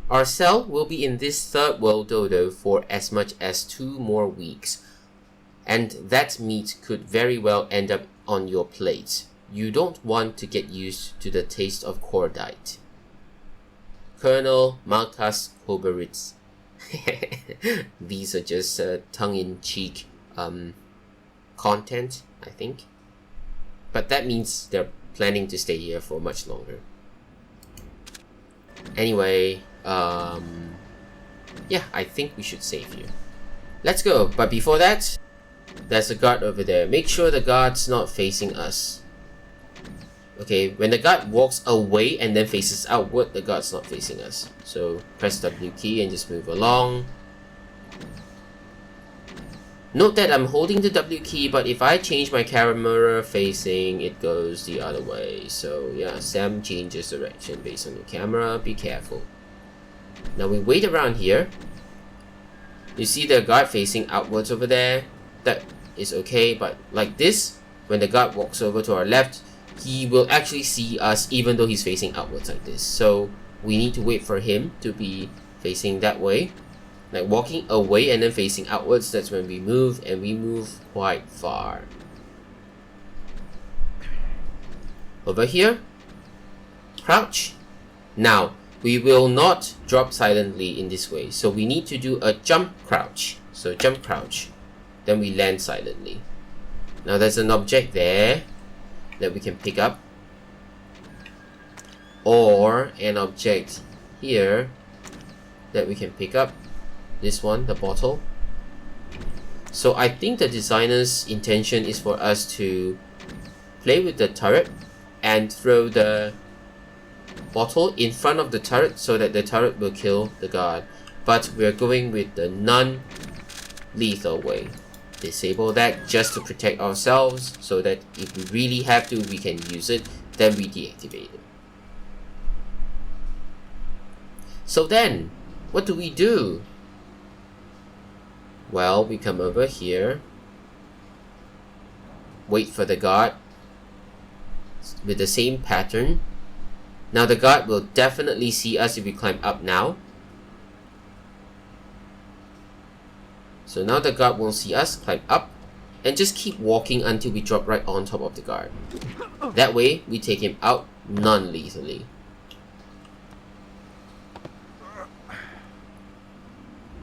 Our cell will be in this third world dodo for as much as 2 more weeks, and that meat could very well end up on your plate. You don't want to get used to the taste of cordite. Colonel Marcus Koberitz. These are just tongue-in-cheek content, I think. But that means they're planning to stay here for much longer. Anyway, yeah, I think we should save here. Let's go, but before that, there's a guard over there. Make sure the guard's not facing us. Okay, when the guard walks away and then faces outward, the guard's not facing us. So press W key and just move along. Note that I'm holding the W key, but if I change my camera facing, it goes the other way. So yeah, Sam changes direction based on your camera. Be careful. Now we wait around here. You see the guard facing outwards over there. That is okay, but like this, when the guard walks over to our left, he will actually see us even though he's facing outwards like this. So we need to wait for him to be facing that way. Like walking away and then facing outwards, that's when we move, and we move quite far. Over here, crouch. Now, we will not drop silently in this way. So we need to do a jump crouch. So jump crouch. Then we land silently. Now there's an object there that we can pick up, or an object here that we can pick up. This one, the bottle. So I think the designer's intention is for us to play with the turret and throw the bottle in front of the turret so that the turret will kill the guard. But we're going with the non-lethal way. Disable that just to protect ourselves, so that if we really have to, we can use it. Then we deactivate it. So then, what do we do? Well, we come over here, wait for the guard with the same pattern. Now the guard will definitely see us if we climb up now. So now the guard won't see us. Climb up and just keep walking until we drop right on top of the guard. That way we take him out non-lethally.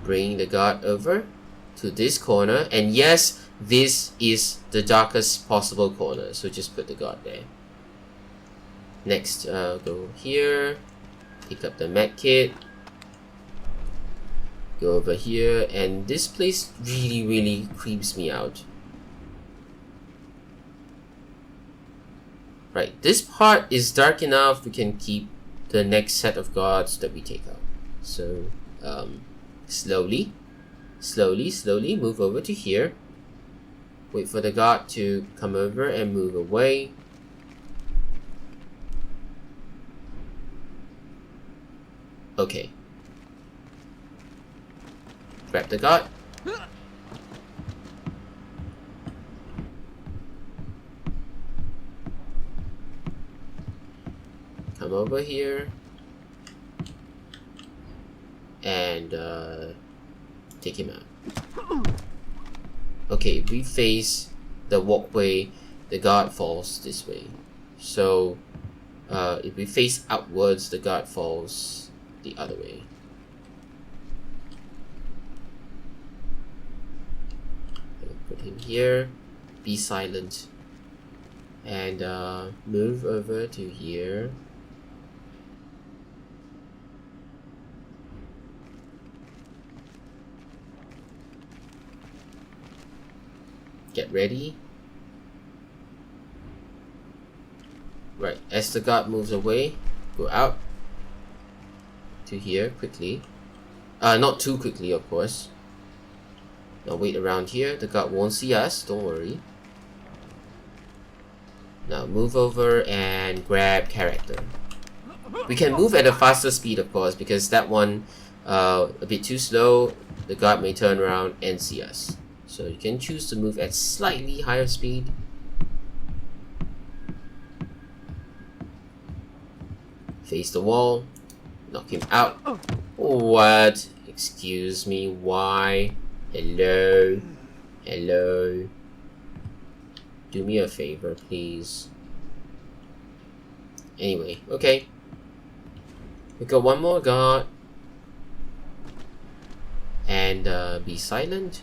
Bring the guard over to this corner, and yes, this is the darkest possible corner, so just put the guard there. Next, go here, pick up the med kit, go over here, and this place really creeps me out. Right, this part is dark enough we can keep the next set of guards that we take out. So slowly move over to here, wait for the guard to come over and move away. Okay, grab the guard. Come over here and take him out. Okay, we face the walkway, the guard falls this way. So if we face outwards, the guard falls the other way. Put him here, be silent, and move over to here. Get ready. Right, as the guard moves away, go out to here quickly. Not too quickly, of course. Now wait around here. The guard won't see us, don't worry. Now move over and grab character. We can move at a faster speed, of course, because that one a bit too slow. The guard may turn around and see us. So you can choose to move at slightly higher speed. Face the wall. Knock him out. What? Excuse me, why? Hello? Hello? Do me a favor, please. Anyway, okay. We got one more guard. And be silent.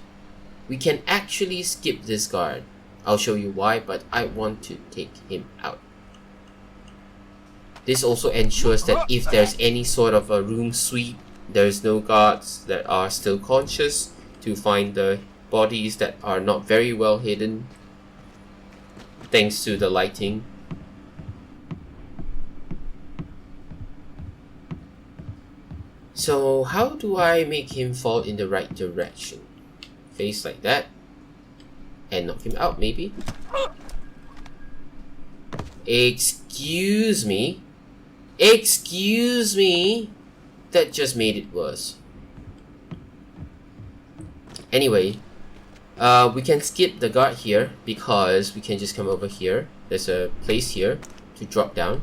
We can actually skip this guard. I'll show you why, but I want to take him out. This also ensures that if there's any sort of a room sweep, there's no guards that are still conscious to find the bodies that are not very well hidden, thanks to the lighting. So how do I make him fall in the right direction? Face like that and knock him out, maybe. Excuse me. Excuse me. That just made it worse. Anyway, we can skip the guard here because we can just come over here. There's a place here to drop down.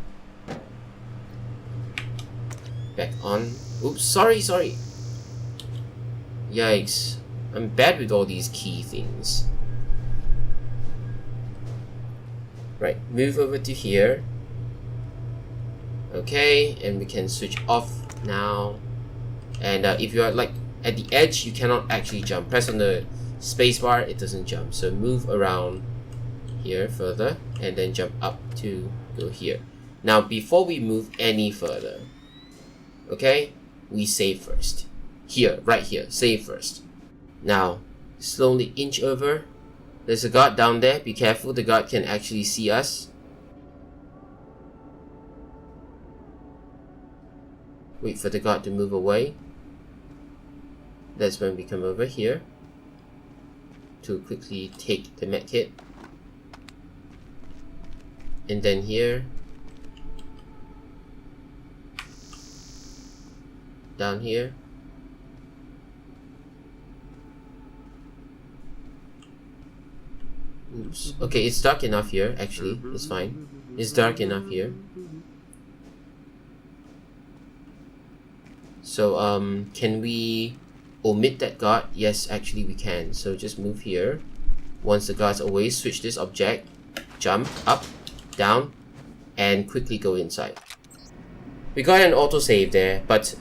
Back on. Oops, sorry. Yikes. I'm bad with all these key things. Right, move over to here. Okay, and we can switch off now. And if you are like at the edge, you cannot actually jump. Press on the spacebar, it doesn't jump. So move around here further and then jump up to go here. Now before we move any further, okay, we save first. Here, right here, save first. Now, slowly inch over. There's a guard down there. Be careful, the guard can actually see us. Wait for the guard to move away. That's when we come over here to quickly take the medkit. And then here. Down here. Oops. Okay, it's dark enough here, actually. It's fine. It's dark enough here. So, can we omit that guard? Yes, actually we can. So just move here. Once the guard's away, switch this object. Jump, up, down, and quickly go inside. We got an autosave there, but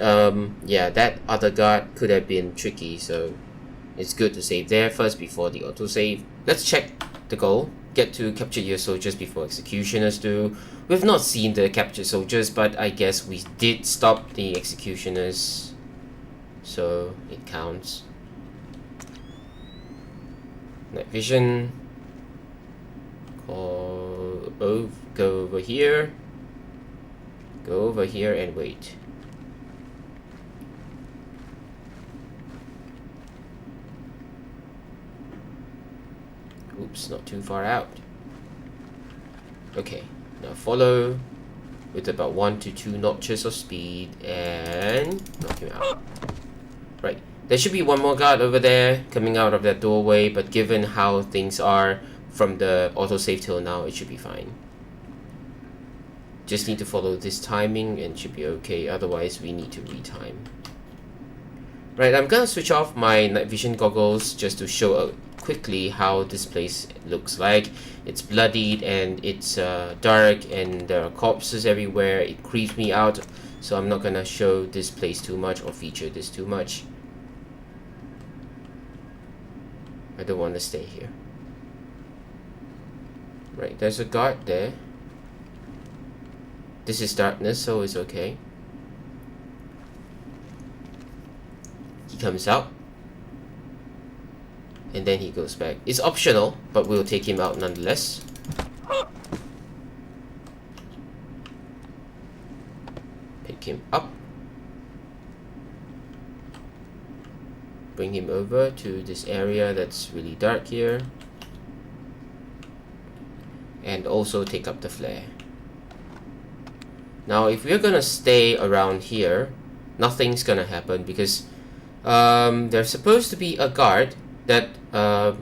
yeah, that other guard could have been tricky, so it's good to save there first before the autosave. Let's check the goal. Get to capture your soldiers before executioners do. We've not seen the captured soldiers, but I guess we did stop the executioners, so it counts. Night vision. Go over here. Go over here and wait. Oops, not too far out. Okay, now follow with about 1 to 2 notches of speed and knock him out. Right, there should be one more guard over there coming out of that doorway, but given how things are from the autosave till now, it should be fine. Just need to follow this timing and should be okay, otherwise we need to retime. Right, I'm gonna switch off my night vision goggles just to show quickly how this place looks like. It's bloodied and it's dark and there are corpses everywhere. It creeps me out, so I'm not gonna show this place too much or feature this too much. I don't want to stay here. Right, there's a guard there. This is darkness, so it's okay. He comes out. And then he goes back. It's optional, but we'll take him out nonetheless. Pick him up. Bring him over to this area that's really dark here. and also take up the flare. Now if we're gonna stay around here, nothing's gonna happen because there's supposed to be a guard that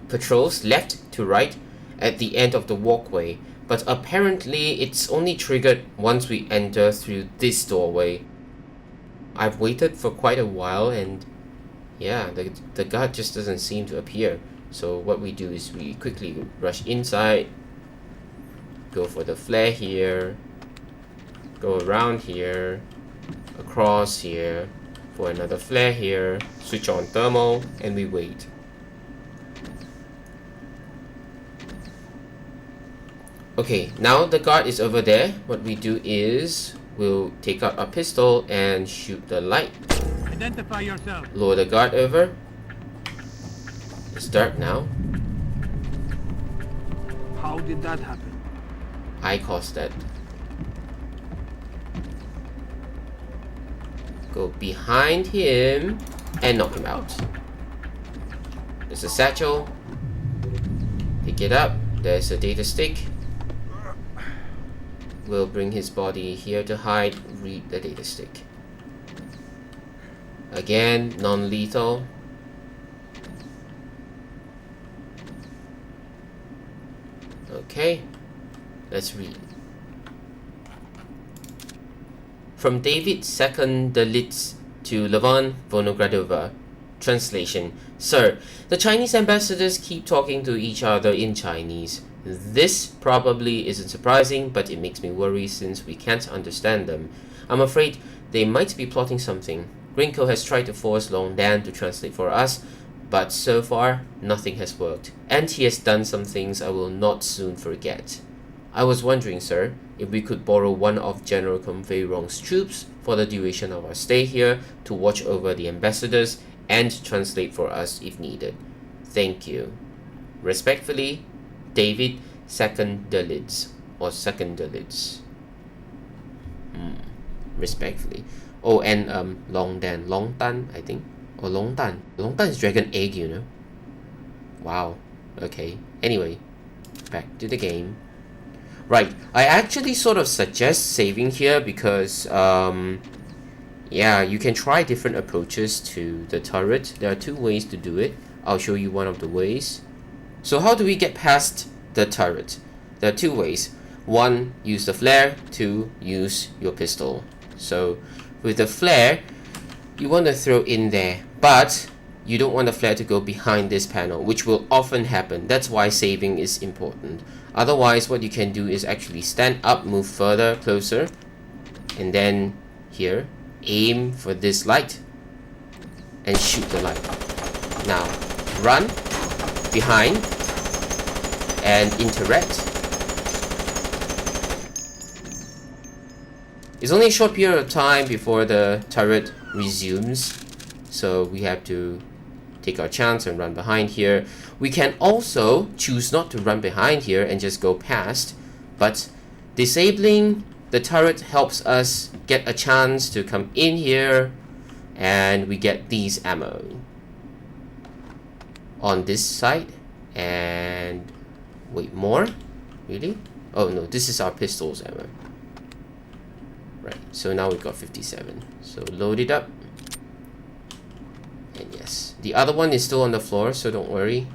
patrols left to right at the end of the walkway, but apparently it's only triggered once we enter through this doorway. I've waited for quite a while and yeah, the guard just doesn't seem to appear. So what we do is we quickly rush inside, go for the flare here, go around here, across here, for another flare here, switch on thermal, and we wait. Okay, now the guard is over there. What we do is we'll take out our pistol and shoot the light. Identify yourself. Lower the guard over. It's dark now. How did that happen? I caused that. Go behind him and knock him out. There's a satchel. Pick it up. There's a data stick. We'll bring his body here to hide. Read the data stick. Again, non-lethal. Okay, let's read. From David II the Litz to Levon Vonogradova. Translation. Sir, the Chinese ambassadors keep talking to each other in Chinese. This probably isn't surprising, but it makes me worry since we can't understand them. I'm afraid they might be plotting something. Grinko has tried to force Long Dan to translate for us, but so far, nothing has worked. And he has done some things I will not soon forget. I was wondering, sir, if we could borrow one of General Convey Rong's troops for the duration of our stay here to watch over the ambassadors and translate for us if needed. Thank you. Respectfully, David II the Litz, or Second the Litz. Respectfully. Oh, and Long Dan, I think. Or Long Dan. Long Dan is dragon egg, you know. Wow. Okay. Anyway, back to the game. Right. I actually sort of suggest saving here because yeah, you can try different approaches to the turret. There are two ways to do it. I'll show you one of the ways. So how do we get past the turret? There are two ways. One, use the flare. Two, use your pistol. So with the flare, you want to throw in there, but you don't want the flare to go behind this panel, which will often happen. That's why saving is important. Otherwise, what you can do is actually stand up, move further, closer, and then here, aim for this light and shoot the light. Now, run behind and interact. It's only a short period of time before the turret resumes, so we have to take our chance and run behind here. We can also choose not to run behind here and just go past, but disabling the turret helps us get a chance to come in here and we get these ammo on this side. And wait, more? Really? Oh no, this is our pistol's ammo. Right, so now we've got 57. So load it up. And yes, the other one is still on the floor, so don't worry.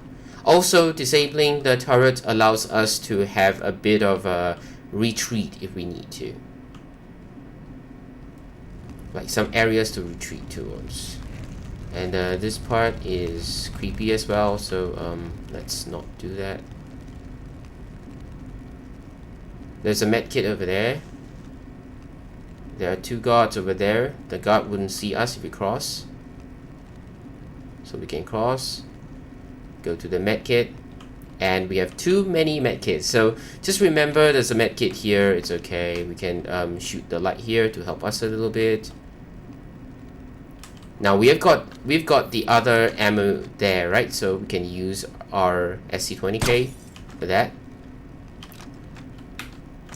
Also, disabling the turret allows us to have a bit of a retreat if we need to. Like some areas to retreat towards. And this part is creepy as well, so let's not do that. There's a medkit over there. There are two guards over there. The guard wouldn't see us if we cross. So we can cross. Go to the medkit. And we have too many medkits. So just remember there's a medkit here. It's okay. We can shoot the light here to help us a little bit. Now we've got the other ammo there, right? So we can use our SC20K for that.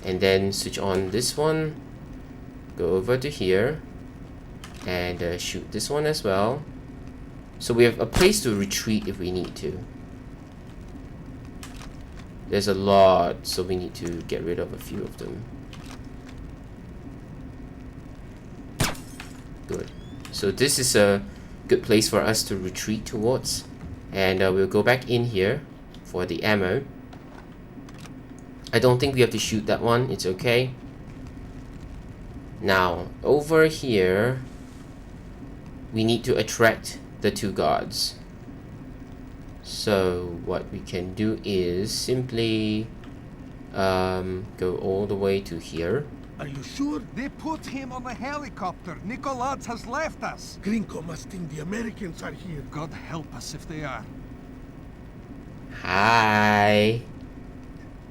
And then switch on this one. Go over to here and shoot this one as well. So we have a place to retreat if we need to. There's a lot, so we need to get rid of a few of them. Good. So this is a good place for us to retreat towards. And we'll go back in here for the ammo. I don't think we have to shoot that one. It's okay. Now, over here, we need to attract the two guards. So what we can do is simply go all the way to here. Are you sure? They put him on a helicopter. Nicolas has left us. Grinko must think the Americans are here. God help us if they are. Hi.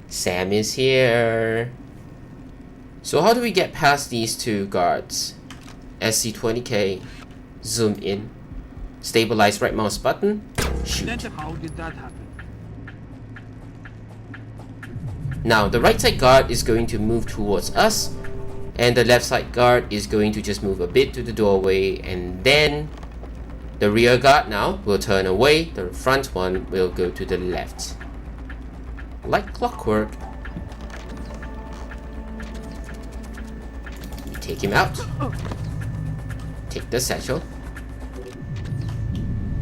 Sam is here. So how do we get past these two guards? SC20K. Zoom in. Stabilize right mouse button. Shoot. How did that happen? Now the right side guard is going to move towards us, and the left side guard is going to just move a bit to the doorway, and then the rear guard now will turn away. The front one will go to the left. Like clockwork. Take him out. Take the satchel.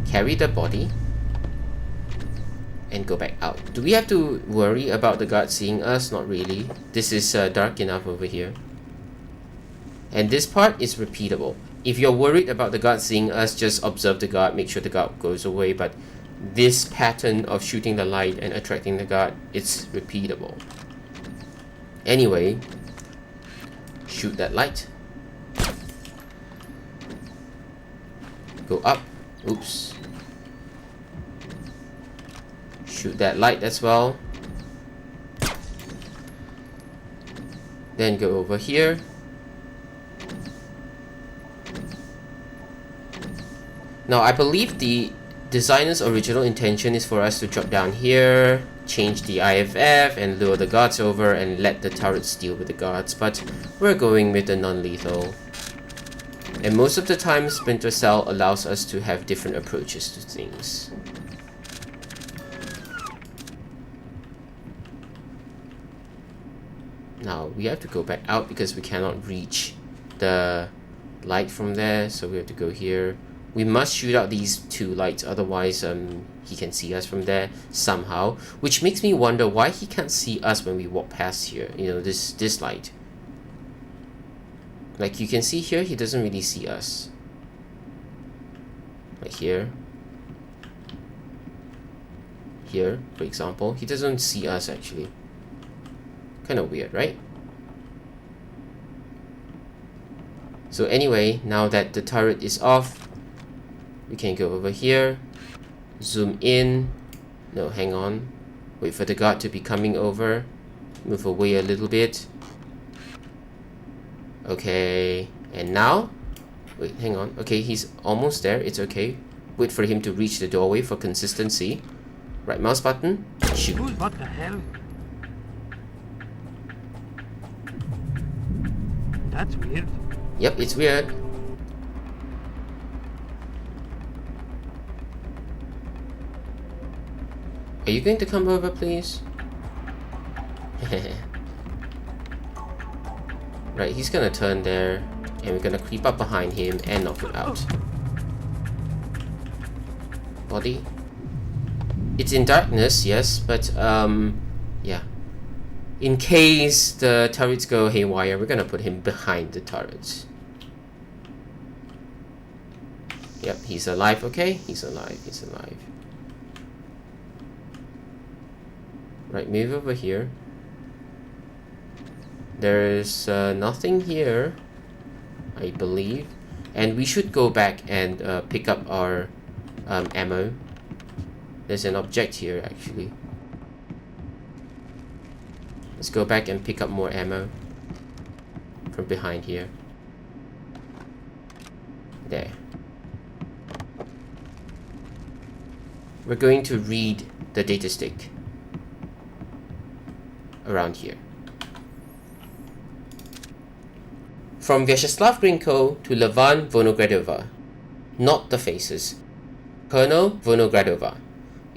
Carry the body. And go back out. Do we have to worry about the guard seeing us? Not really. This is dark enough over here. And this part is repeatable. If you're worried about the guard seeing us, just observe the guard, make sure the guard goes away. But this pattern of shooting the light and attracting the guard, it's repeatable. Anyway, shoot that light. Go up. Oops. Shoot that light as well. Then go over here. Now I believe the designer's original intention is for us to drop down here, change the IFF and lure the guards over and let the turrets deal with the guards, but we're going with the non-lethal. And most of the time Splinter Cell allows us to have different approaches to things. Now we have to go back out because we cannot reach the light from there, so we have to go here. We must shoot out these two lights, otherwise he can see us from there somehow, which makes me wonder why he can't see us when we walk past here. You know, this light. Like you can see here, he doesn't really see us. Like here. Here, for example, he doesn't see us actually. Kind of weird, right? So anyway, now that the turret is off, we can go over here, zoom in. No, hang on. Wait for the guard to be coming over. Move away a little bit. Okay, and now? Wait, hang on. Okay, he's almost there. It's okay. Wait for him to reach the doorway for consistency. Right mouse button. Shoot. What the hell? That's weird. Yep, it's weird. Are you going to come over, please? Right, he's gonna turn there, and we're gonna creep up behind him and knock him out. Body. It's in darkness, yes, but yeah. In case the turrets go haywire, we're gonna put him behind the turrets. Yep, he's alive, okay? He's alive, he's alive. Right, move over here. There's nothing here, I believe. And we should go back and pick up our ammo. There's an object here, actually. Let's go back and pick up more ammo from behind here. There. We're going to read the data stick around here. From Vyacheslav Grinko to Levan Vonogradova. Not the faces. Colonel Vonogradova.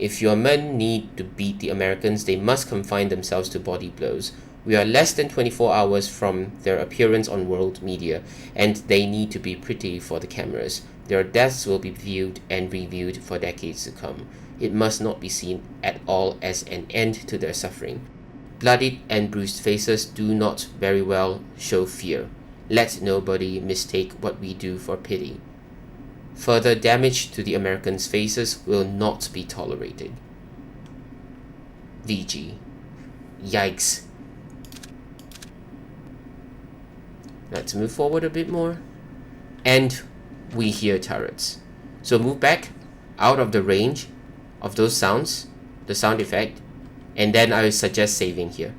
If your men need to beat the Americans, they must confine themselves to body blows. We are less than 24 hours from their appearance on world media, and they need to be pretty for the cameras. Their deaths will be viewed and reviewed for decades to come. It must not be seen at all as an end to their suffering. Bloodied and bruised faces do not very well show fear. Let nobody mistake what we do for pity. Further damage to the Americans' faces will not be tolerated. VG. Yikes. Let's move forward a bit more. And we hear turrets. So move back out of the range of those sounds, the sound effect, and then I would suggest saving here.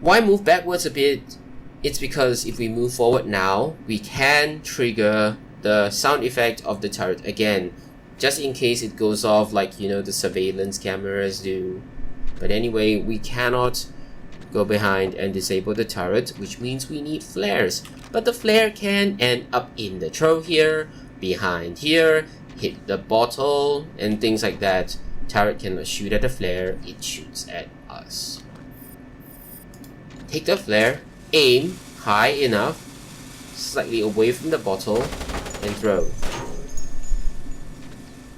Why move backwards a bit? It's because if we move forward now, we can trigger the sound effect of the turret again, just in case it goes off like, the surveillance cameras do. But anyway, we cannot go behind and disable the turret, which means we need flares. But the flare can end up in the throw here, behind here, hit the bottle, and things like that. Turret cannot shoot at the flare, it shoots at us. Take the flare, aim high enough, slightly away from the bottle, and throw.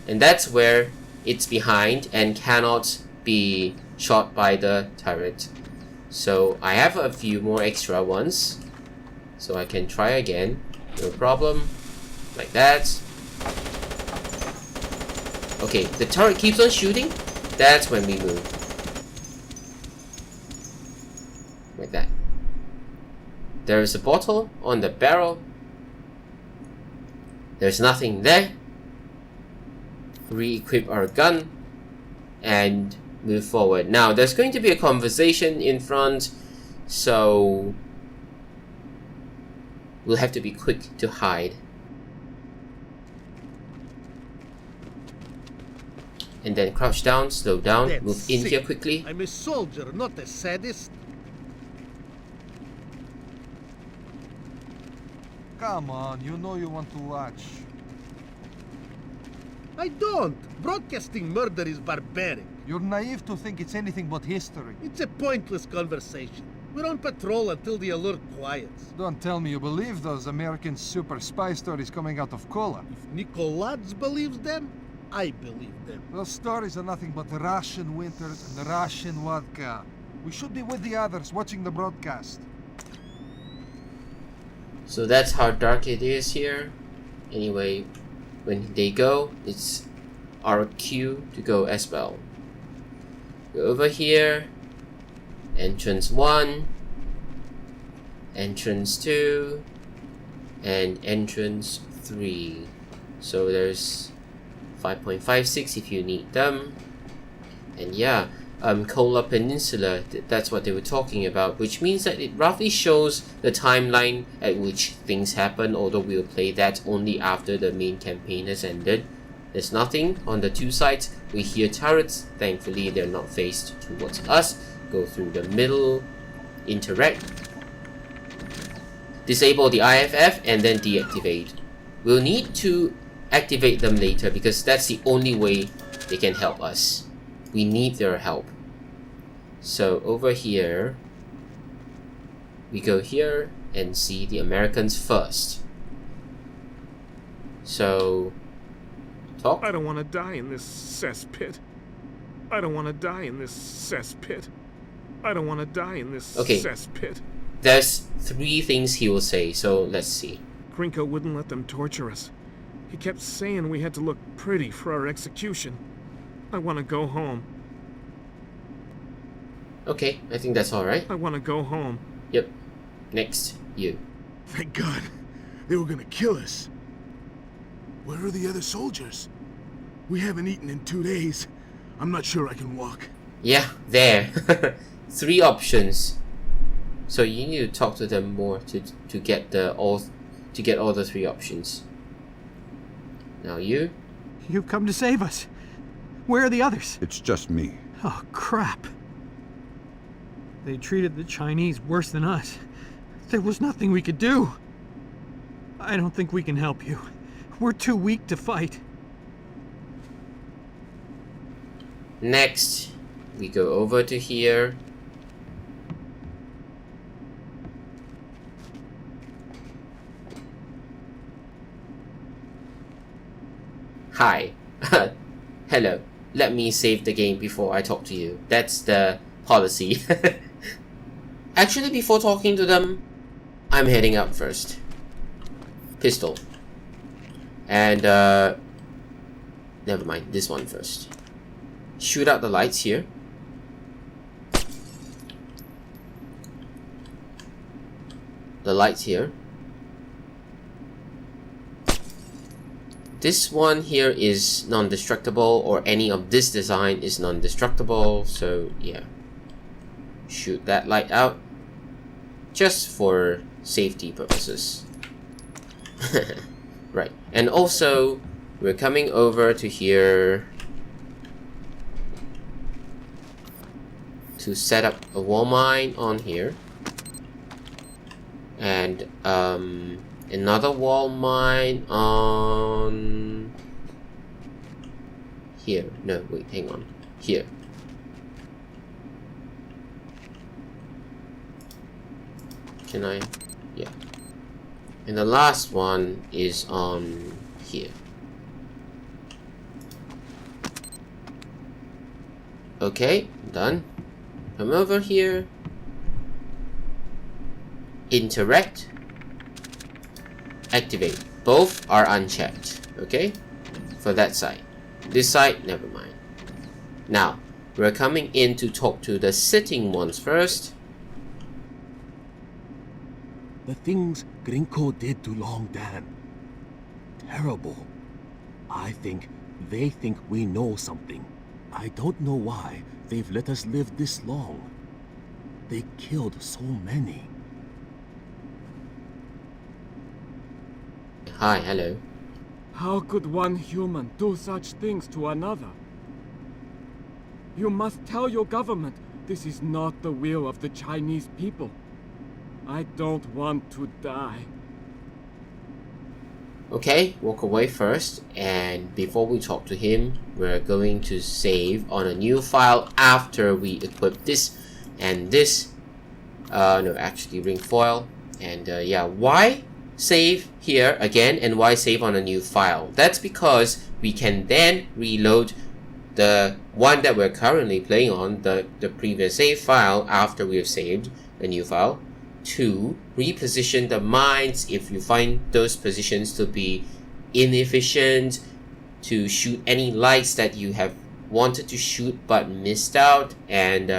And that's where it's behind and cannot be shot by the turret. So I have a few more extra ones, so I can try again, no problem, like that. Okay, the turret keeps on shooting, that's when we move. Like that. There is a bottle on the barrel. There's nothing there. Re-equip our gun and move forward. Now, there's going to be a conversation in front, so we'll have to be quick to hide. And then crouch down, slow down, That's move in sick. here quickly. I'm a soldier, not a sadist. Come on, you know you want to watch. I don't. Broadcasting murder is barbaric. You're naive to think it's anything but history. It's a pointless conversation. We're on patrol until the alert quiets. Don't tell me you believe those American super spy stories coming out of Kola. If Nikolaj believes them, I believe them. Those stories are nothing but Russian winters and Russian vodka. We should be with the others watching the broadcast. So that's how dark it is here. Anyway, when they go, it's our cue to go as well. Go over here. Entrance 1, entrance 2, and entrance 3. So there's 5.56 if you need them. And yeah, Kola Peninsula, that's what they were talking about, which means that it roughly shows the timeline at which things happen, although we'll play that only after the main campaign has ended. There's nothing on the two sides. We hear turrets. Thankfully, they're not faced towards us. Go through the middle, interact, disable the IFF, and then deactivate. We'll need to activate them later because that's the only way they can help us. We need their help. So over here, we go here and see the Americans first. So, talk. I don't want to die in this cesspit. I don't want to die in this cesspit. I don't want to die in this cesspit. There's 3 things he will say, so let's see. Grinko wouldn't let them torture us. He kept saying we had to look pretty for our execution. I want to go home. Okay, I think that's alright. I want to go home. Yep. Next, you. Thank God. They were gonna kill us. Where are the other soldiers? We haven't eaten in 2 days. I'm not sure I can walk. Yeah, there. 3 options. So you need to talk to them more to get all the 3 options. Now you. You've come to save us. Where are the others? It's just me. Oh, crap. They treated the Chinese worse than us. There was nothing we could do. I don't think we can help you. We're too weak to fight. Next, we go over to here. Hi. Hello. Let me save the game before I talk to you. That's the policy. Actually, before talking to them, I'm heading up first. Pistol. And, never mind. This one first. Shoot out the lights here. The lights here. This one here is non-destructible, or any of this design is non-destructible, so yeah. Shoot that light out. Just for safety purposes. Right, and also, we're coming over to here to set up a wall mine on here. And, another wall mine on here. No, wait, hang on. Here. Can I? Yeah. And the last one is on here. Okay, done. Come over here. Interact. Activate. Both are unchecked. Okay? For that side. This side, never mind. Now, we're coming in to talk to the sitting ones first. The things Grinko did to Long Dan. Terrible. I think they think we know something. I don't know why they've let us live this long. They killed so many. Hi, hello. How could one human do such things to another? You must tell your government this is not the will of the Chinese people. I don't want to die. Okay, walk away first, and before we talk to him, we're going to save on a new file after we equip this and this. No, actually ring foil. And yeah, why save here again and why save on a new file? That's because we can then reload the one that we're currently playing on, the previous save file, after we've saved a new file, to reposition the mines if you find those positions to be inefficient, to shoot any lights that you have wanted to shoot but missed out, and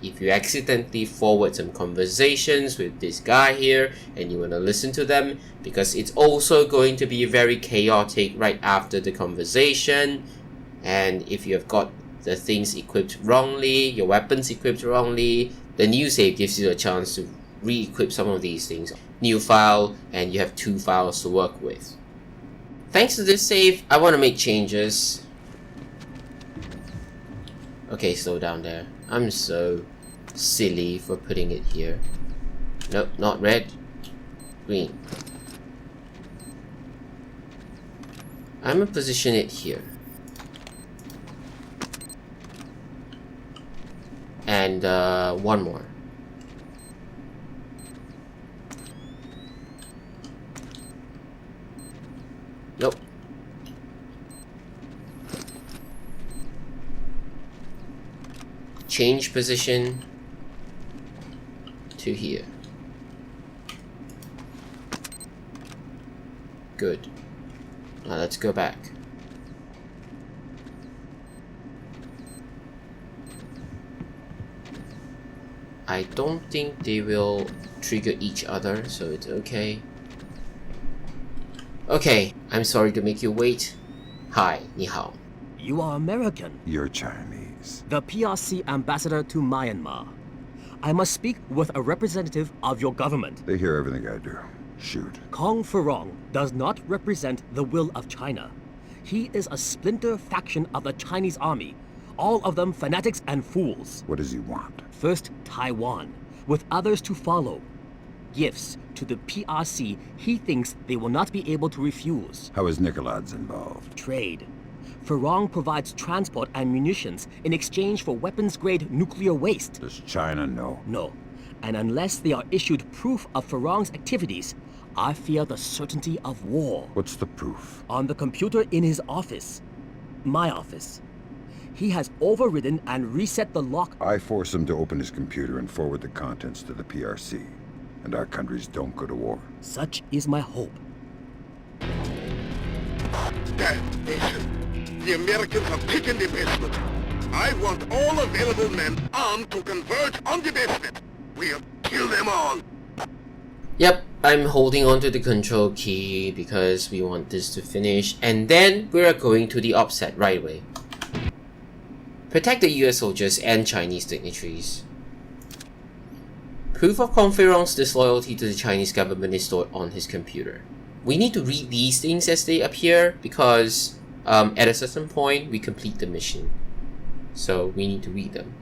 if you accidentally forward some conversations with this guy here and you want to listen to them, because it's also going to be very chaotic right after the conversation. And if you have got the things equipped wrongly, your weapons equipped wrongly, the new save gives you a chance to re-equip some of these things. New file, and you have 2 files to work with. Thanks to this save, I want to make changes. Okay, slow down there. I'm so silly for putting it here. Nope, not red. Green. I'm gonna position it here. And one more. Nope. Change position to here. Good. Now let's go back. I don't think they will trigger each other, so it's okay. Okay, I'm sorry to make you wait. Hi, 你好. You are American. You're Chinese. The PRC ambassador to Myanmar. I must speak with a representative of your government. They hear everything I do. Shoot. Kong Furong does not represent the will of China. He is a splinter faction of the Chinese army, all of them fanatics and fools. What does he want? First, Taiwan, with others to follow. Gifts to the PRC he thinks they will not be able to refuse. How is Nicoladze involved? Trade. Farong provides transport and munitions in exchange for weapons-grade nuclear waste. Does China know? No. And unless they are issued proof of Farong's activities, I fear the certainty of war. What's the proof? On the computer in his office. My office. He has overridden and reset the lock. I force him to open his computer and forward the contents to the PRC. And our countries don't go to war. Such is my hope. Damn nation. The Americans have taken the basement. I want all available men armed to converge on the basement. We'll kill them all. Yep, I'm holding on to the control key because we want this to finish, and then we're going to the offset right away. Protect the US soldiers and Chinese dignitaries. Proof of Kong Feirong's disloyalty to the Chinese government is stored on his computer. We need to read these things as they appear because at a certain point we complete the mission. So we need to read them.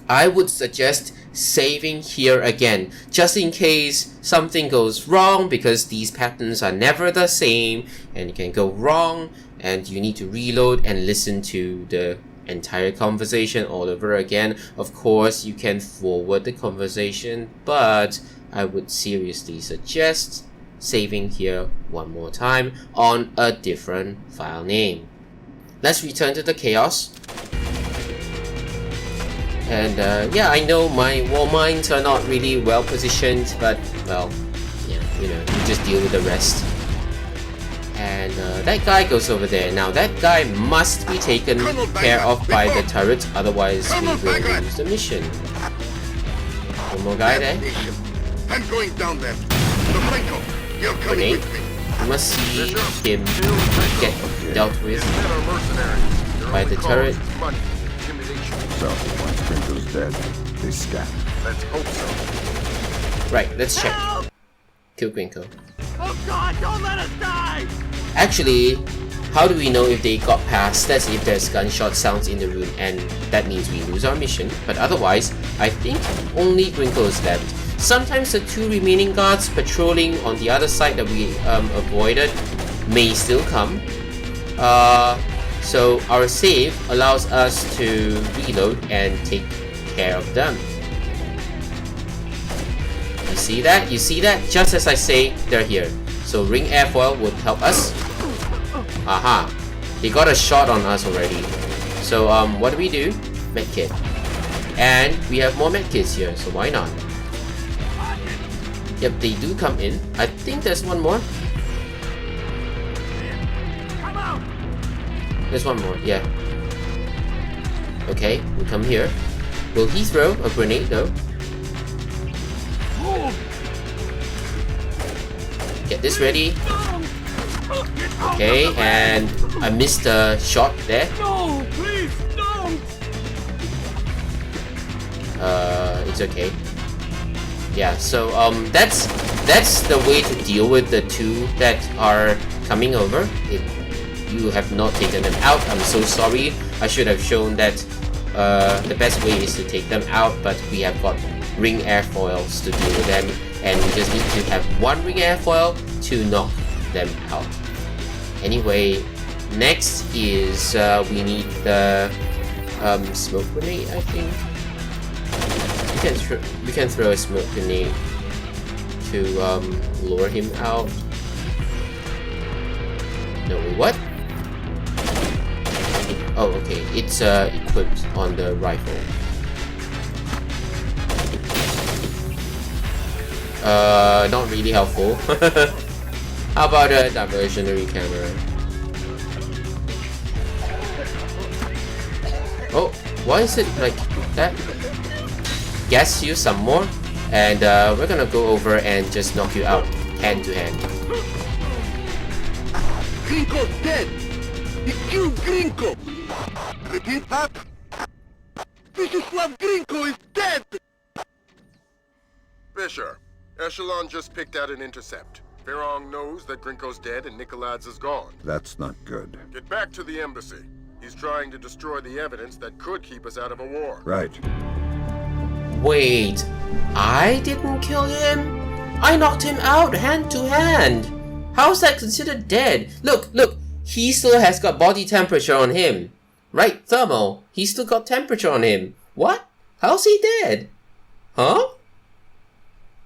I would suggest saving here again, just in case something goes wrong, because these patterns are never the same and it can go wrong and you need to reload and listen to the entire conversation all over again. Of course, you can forward the conversation, but I would seriously suggest saving here one more time on a different file name. Let's return to the chaos. And yeah, I know my war mines are not really well positioned, but well, yeah, you know, you just deal with the rest. And that guy goes over there. Now that guy must be taken care of by the turret, otherwise we will lose the mission. One more guy there. I'm going down there. You're coming Grenade. with me. You must see him get dealt with by the turret. So, once Grinko's dead, they scatter. Let's hope so. Right, let's check. Kill Grinko. Oh God, don't let us die! Actually, how do we know if they got past? That's if there's gunshot sounds in the room, and that means we lose our mission. But otherwise, I think only Grinko is left. Sometimes the two remaining guards patrolling on the other side that we avoided may still come. So our save allows us to reload and take care of them. You see that? You see that? Just as I say, they're here. So ring airfoil would help us. Aha! They got a shot on us already. So what do we do? Medkit. And we have more medkits here, so why not? Yep, they do come in. I think there's one more. There's one more, yeah. Okay, we come here. Will he throw a grenade though? Get this ready. Okay, and I missed a shot there. No, please, don't! It's okay. Yeah, so that's the way to deal with the two that are coming over. You have not taken them out. I'm so sorry. I should have shown that the best way is to take them out, but we have got ring airfoils to deal with them, and we just need to have one ring airfoil to knock them out. Anyway, next is we need the smoke grenade, I think. We can throw a smoke grenade to lure him out. No, what? Oh, okay. It's equipped on the rifle. Not really helpful. How about a diversionary camera? Oh, why is it like that? Gas you some more, and we're gonna go over and just knock you out hand to hand. Grinko's dead! He killed Grinko! Repeat that? Mrs. Grinko is dead! Fisher, Echelon just picked out an intercept. Feirong knows that Grinko's dead and Nikolads is gone. That's not good. Get back to the embassy. He's trying to destroy the evidence that could keep us out of a war. Right. Wait, I didn't kill him? I knocked him out hand to hand. How's that considered dead? Look, he still has got body temperature on him. Right, thermal. He still got temperature on him. What? How's he dead? Huh?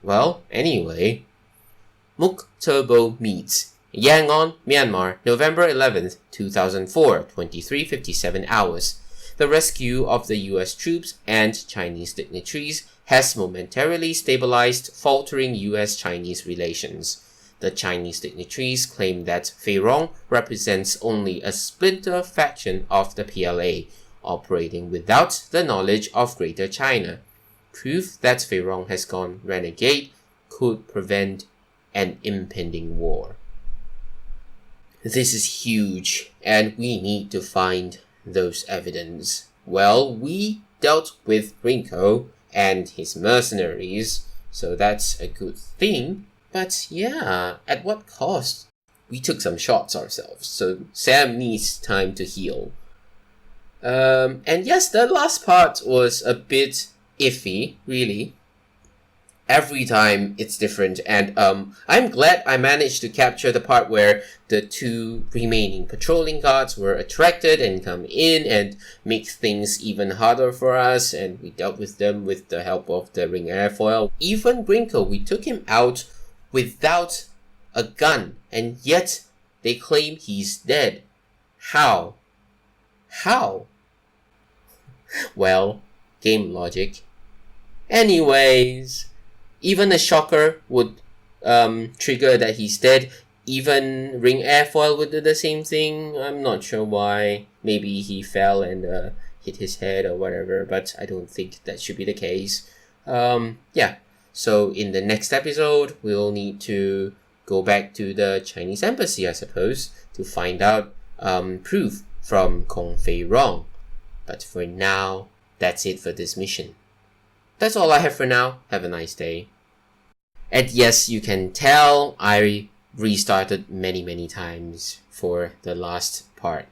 Well, anyway. Muk Turbo meets Yangon, Myanmar, November 11th, 2004, 23:57 hours. The rescue of the US troops and Chinese dignitaries has momentarily stabilized faltering US-Chinese relations. The Chinese dignitaries claim that Feirong represents only a splinter faction of the PLA, operating without the knowledge of Greater China. Proof that Feirong has gone renegade could prevent an impending war. This is huge, and we need to find those evidence. Well, we dealt with Grinko and his mercenaries, so that's a good thing. But yeah, at what cost? We took some shots ourselves, so Sam needs time to heal. And yes, the last part was a bit iffy, really. Every time it's different, and I'm glad I managed to capture the part where the two remaining patrolling guards were attracted and come in and make things even harder for us, and we dealt with them with the help of the ring airfoil. Even Grinko, we took him out without a gun, and yet they claim he's dead. How? Well, game logic. Anyways, even a shocker would trigger that he's dead. Even ring airfoil would do the same thing. I'm not sure why. Maybe he fell and hit his head or whatever, but I don't think that should be the case. Yeah. So in the next episode, we'll need to go back to the Chinese embassy, I suppose, to find out proof from Kong Fei Rong. But for now, that's it for this mission. That's all I have for now. Have a nice day. And yes, you can tell I restarted many times for the last part.